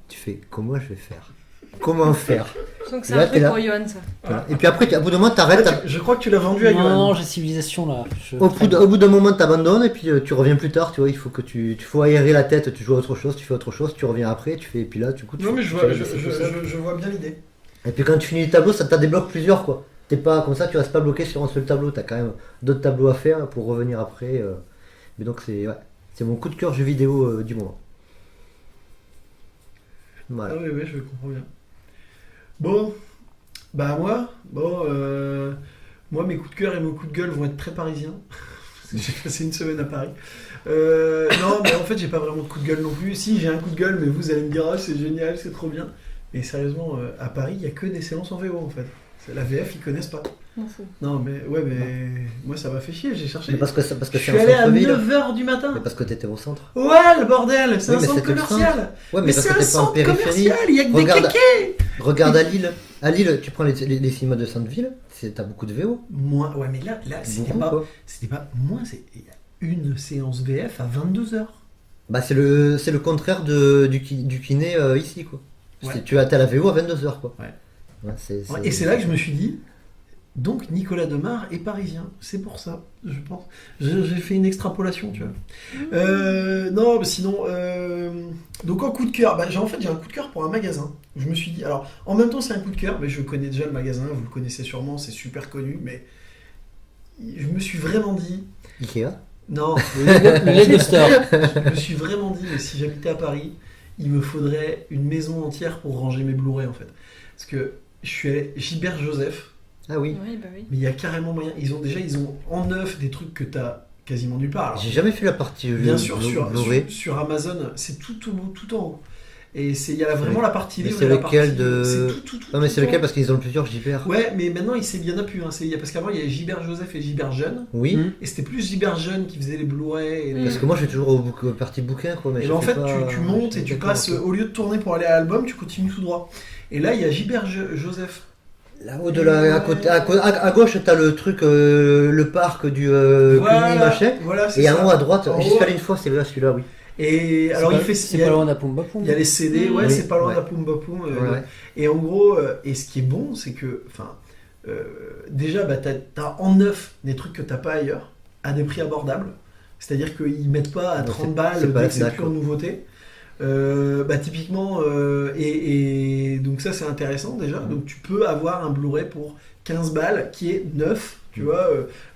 Tu fais, comment je vais faire? Comment faire? Je sens que c'est Là, un t'es truc là. pour Johan, ça. Voilà. Et puis après, au bout d'un moment, t'arrêtes. Ah, je crois que tu l'as vendu à Non, Johan. non, j'ai civilisation là. Au bout d'un moment, t'abandonnes et puis tu reviens plus tard. Tu vois, il faut que tu faut aérer la tête. Tu joues à autre chose, tu fais autre chose, tu reviens après, tu fais. Et puis là, du coup, tu Non, mais tu je fais vois, la vaisselle tout seul. je vois bien l'idée. Et puis quand tu finis les tableaux, ça t'a débloqué plusieurs quoi. T'es pas comme ça, tu restes pas bloqué sur un seul tableau. T'as quand même d'autres tableaux à faire pour revenir après. Mais donc c'est mon coup de cœur jeu vidéo du moment. Voilà. Ah oui, je comprends bien. Bon, bah moi mes coups de cœur et mes coups de gueule vont être très parisiens. Parce que j'ai passé une semaine à Paris. Non, mais en fait j'ai pas vraiment de coup de gueule non plus. Si, j'ai un coup de gueule, mais vous allez me dire ah c'est génial, c'est trop bien. Et sérieusement, à Paris, il y a que des séances en VO en fait. La VF, ils connaissent pas. M'en fous. Non, mais moi ça m'a fait chier, j'ai cherché. Mais parce que Je c'est suis en allé à centre-ville. 9h du matin. Mais parce que t'étais au centre. Ouais, le bordel, c'est Oui, un mais centre c'était le commercial. Ouais, Mais mais parce c'est que un t'es pas en centre périphérie. commercial, il y a que Regarde. des kékés. Regarde à Lille. À Lille, tu prends les cinémas de Sainte-Ville, t'as beaucoup de VO. Moins, ouais, mais là Beaucoup, quoi. c'était pas moins, il y a une séance VF à 22h. Bah, c'est le contraire du kiné ici, quoi. Ouais. T'as la VO à 22h, quoi. Ouais. Ouais, Ouais, et c'est là que je me suis dit, donc Nicolas Demare est parisien, c'est pour ça, je pense. J'ai fait une extrapolation, tu vois. Non, mais sinon, donc en coup de cœur, j'ai un coup de cœur pour un magasin. Je me suis dit, alors en même temps c'est un coup de cœur, mais je connais déjà le magasin, vous le connaissez sûrement, c'est super connu, mais je me suis vraiment dit, Ikea. non, Le Lego Store. je me suis vraiment dit, mais si j'habitais à Paris, il me faudrait une maison entière pour ranger mes Blu-ray en fait. Parce que je suis allé Gilbert Joseph, Ah oui. Oui, bah oui. mais il y a carrément moyen. Ils ont en neuf des trucs que t'as quasiment nulle part. Alors, J'ai jamais fait la partie bien sûr, Blu-ray. sur Amazon, c'est tout en haut. Et il y a vraiment la partie Mais livre c'est et la lequel partie... de- C'est tout. Non, mais c'est tout. lequel parce qu'ils ont plusieurs JPR. Ouais, mais maintenant il y en a plus. Hein. Parce qu'avant il y avait Gilbert Joseph et Gilbert Jeune. Oui. Et c'était plus Gilbert Jeune qui faisait les Blu-ray. Et les- Parce que moi je suis toujours au partie bouquin quoi. Mais Et je ben, en fais fait, pas- tu montes et tu d'accord, passes, ok. au lieu de tourner pour aller à l'album, tu continues tout droit. Et là, il y a Gilbert Joseph. Là-haut de la, à gauche, t'as le truc, le parc du Cluny, machin. Voilà, c'est Et ça. en haut à droite, En j'y haut. suis allé une fois, c'est là celui-là, oui. Et alors, C'est il y a- pas loin d'Apumba Pum. il y a les CD, ouais, Oui, c'est pas loin ouais. d'Apum Bapum. Ouais. Et en gros, et ce qui est bon, c'est que, déjà, bah, t'as en neuf des trucs que t'as pas ailleurs, à des prix abordables. C'est-à-dire qu'ils mettent pas à Non, 30 c'est balles pas dès la que c'est Fnac, pure quoi. nouveauté. Typiquement, et donc ça c'est intéressant déjà. Donc tu peux avoir un Blu-ray pour 15 balles qui est neuf, tu vois,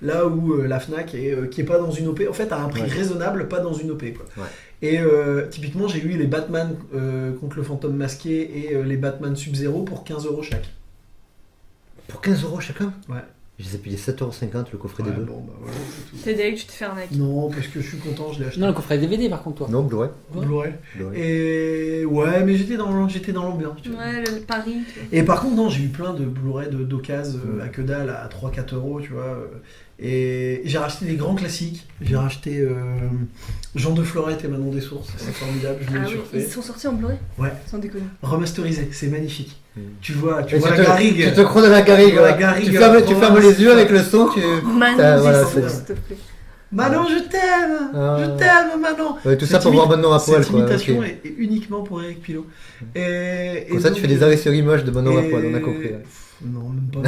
là où la Fnac qui est pas dans une OP, en fait à un prix Ouais. raisonnable, pas dans une OP quoi. Ouais. Et typiquement j'ai eu les Batman contre le fantôme masqué et les Batman Sub-Zero pour 15€ chaque. Pour 15€ chacun. Ouais. Je les ai payés 7,50€ le coffret des deux. Bon, bah, voilà, c'est tout. T'es deg, tu te fais arnaquer. Non, parce que je suis content, je l'ai acheté. Non, le coffret DVD par contre, toi. Non, Blu-ray. Blu-ray. Blu-ray. Et ouais, mais j'étais dans l'ambiance. tu vois. Ouais, le Paris. tu vois. Et par contre, non, j'ai eu plein de Blu-ray d'occasion à que dalle, à 3-4€, tu vois. Et j'ai racheté des grands classiques. J'ai racheté Jean de Florette et Manon des Sources. C'est formidable, je me Ah l'ai oui, surfait. ils sont sortis en Blu-ray. Ouais. Sans déconner. Remasterisé, c'est magnifique. Mm. Tu vois Et la tu garrigue. te crois dans la garrigue. Tu vois la ouais. garrigue, Tu oh, fermes c'est les yeux ça. avec le son, tu. Manon, voilà, des c'est- sources, s'il te plaît. Manon, je t'aime. Ah. Je t'aime, Manon. Ouais, tout ça Cette pour voir Manon à poil, Cette quoi. imitation ok. est uniquement pour Eric Pilot. Et Comme ça, donc, tu fais des arrêts sur image de Manon à et- poil, on a compris. Ouais. Non, même pas.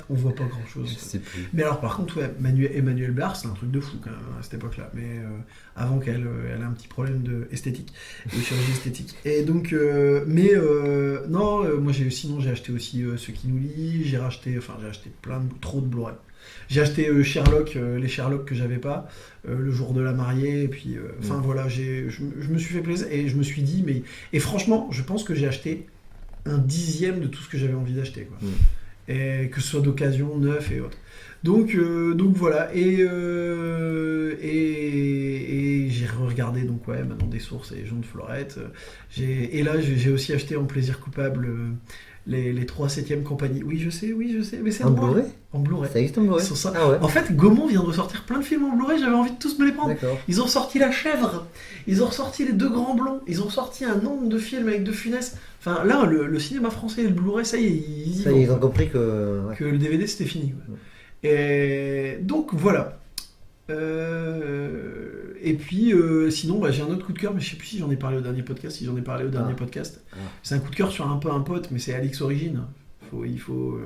On voit pas grand chose. Je sais plus. Mais alors, par contre, ouais, Emmanuel Barr, c'est un truc de fou quand même à cette époque-là. Mais avant qu'elle elle ait un petit problème esthétique, de chirurgie esthétique. Et donc, moi j'ai acheté aussi Ce qui nous lie. J'ai acheté trop de Blu-ray. J'ai acheté Sherlock, les Sherlock que j'avais pas, le jour de la mariée. Et puis, voilà, je me suis fait plaisir et je me suis dit, et franchement, je pense que j'ai acheté un dixième de tout ce que j'avais envie d'acheter, quoi. Et que ce soit d'occasion, neuf et autres. Donc voilà, et j'ai regardé donc ouais Manon des Sources et Jean de Florette. Et là j'ai aussi acheté en plaisir coupable les 3 7e compagnies. Oui je sais, mais c'est En drôle. Blu-ray En Blu-ray. Ça existe en Blu-ray Ils sont ça. Ah ouais. En fait, Gaumont vient de sortir plein de films en Blu-ray, j'avais envie de tous me les prendre. D'accord. Ils ont sorti La Chèvre, ils ont sorti Les Deux Grands Blonds, ils ont sorti un nombre de films avec De Funès. Enfin là, le cinéma français et le Blu-ray, ça y est, ils y Ça y vont. est, ils ont compris que. Ouais. Que le DVD c'était fini. Ouais. Et donc voilà. Et puis sinon j'ai un autre coup de cœur, mais je sais plus si j'en ai parlé au dernier podcast. Ah. C'est un coup de cœur sur un pote, mais c'est Alix Origine. Il faut.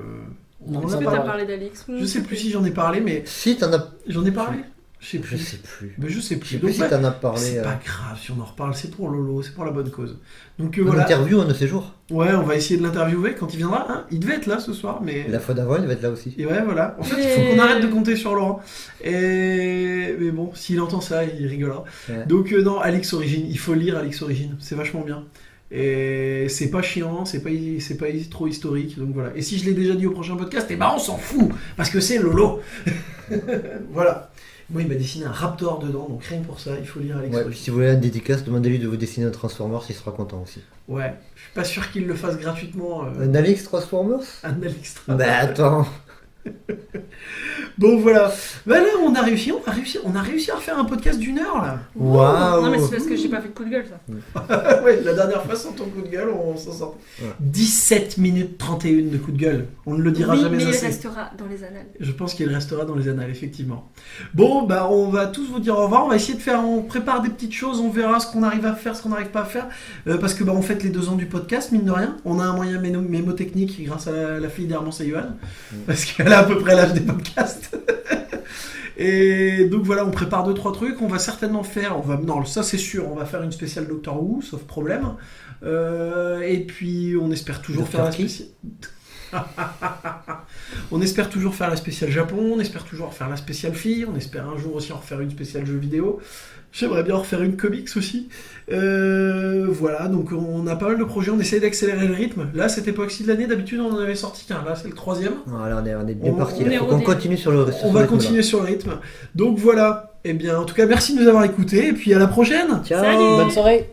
Non, on Est-ce en a que parlé. t'as parlé d'Alix Je sais plus si j'en ai parlé, mais Si, t'en as. j'en ai parlé. Je sais Je plus. sais plus. Mais je sais Je plus. sais Donc, plus si ouais, t'en as parlé. c'est pas grave si on en reparle. C'est pour Lolo, c'est pour la bonne cause. Donc Une voilà. interview un de ces jours. Ouais, on va essayer de l'interviewer quand il viendra. Hein. Il devait être là ce soir, mais. La fois d'avant, il va être là aussi. Et ouais, voilà. En fait, il faut qu'on arrête de compter sur Laurent. Mais bon, s'il entend ça, il rigolera. Ouais. Donc, non, Alix Origine, il faut lire Alix Origine. C'est vachement bien. Et c'est pas chiant, c'est pas trop historique. Donc voilà. Et si je l'ai déjà dit au prochain podcast, eh ben on s'en fout. Parce que c'est Lolo. Voilà. Moi, il m'a dessiné un Raptor dedans. Donc rien que pour ça, il faut lire Alix Ouais, puis Origine. si vous voulez un dédicace, demandez-lui de vous dessiner un Transformers, il sera content aussi. Ouais. Je suis pas sûr qu'il le fasse gratuitement. Un Alix Transformers Un Alix. Bah attends. Bon, voilà. Bah là, on a réussi à refaire un podcast d'1 heure, là. Waouh. Non, mais c'est parce que j'ai pas fait de coup de gueule, ça. Ouais, la dernière fois, sans ton coup de gueule, on s'en sort. Ouais. 17 minutes 31 de coup de gueule. On ne le dira Oui, jamais mais il assez. restera dans les annales. Je pense qu'il restera dans les annales, effectivement. Bon, bah, on va tous vous dire au revoir. On va essayer de faire, on prépare des petites choses, on verra ce qu'on arrive à faire, ce qu'on n'arrive pas à faire. Parce que, bah, on fête les 2 ans du podcast, mine de rien. On a un moyen mémotechnique grâce à la fille d'Hermance et Johan. Parce qu'elle a à peu près l'âge des podcasts. Et donc voilà, on prépare 2-3 trucs. On va certainement faire, non, ça c'est sûr, on va faire une spéciale Doctor Who, sauf problème. Et puis on espère toujours Doctor faire la qui spéciale. On espère toujours faire la spéciale Japon, on espère toujours faire la spéciale fille, on espère un jour aussi en refaire une spéciale jeux vidéo. J'aimerais bien en refaire une comics aussi. Voilà, donc on a pas mal de projets, on essaye d'accélérer le rythme. Là, cette époque-ci de l'année, d'habitude on en avait sorti qu'un, là c'est le 3e. Voilà, on est bien On- parti. on Il est faut qu'on rodé. continue sur le On va continuer sur le rythme. Donc voilà, et bien en tout cas merci de nous avoir écoutés, et puis à la prochaine. Ciao. Salut. Bonne soirée.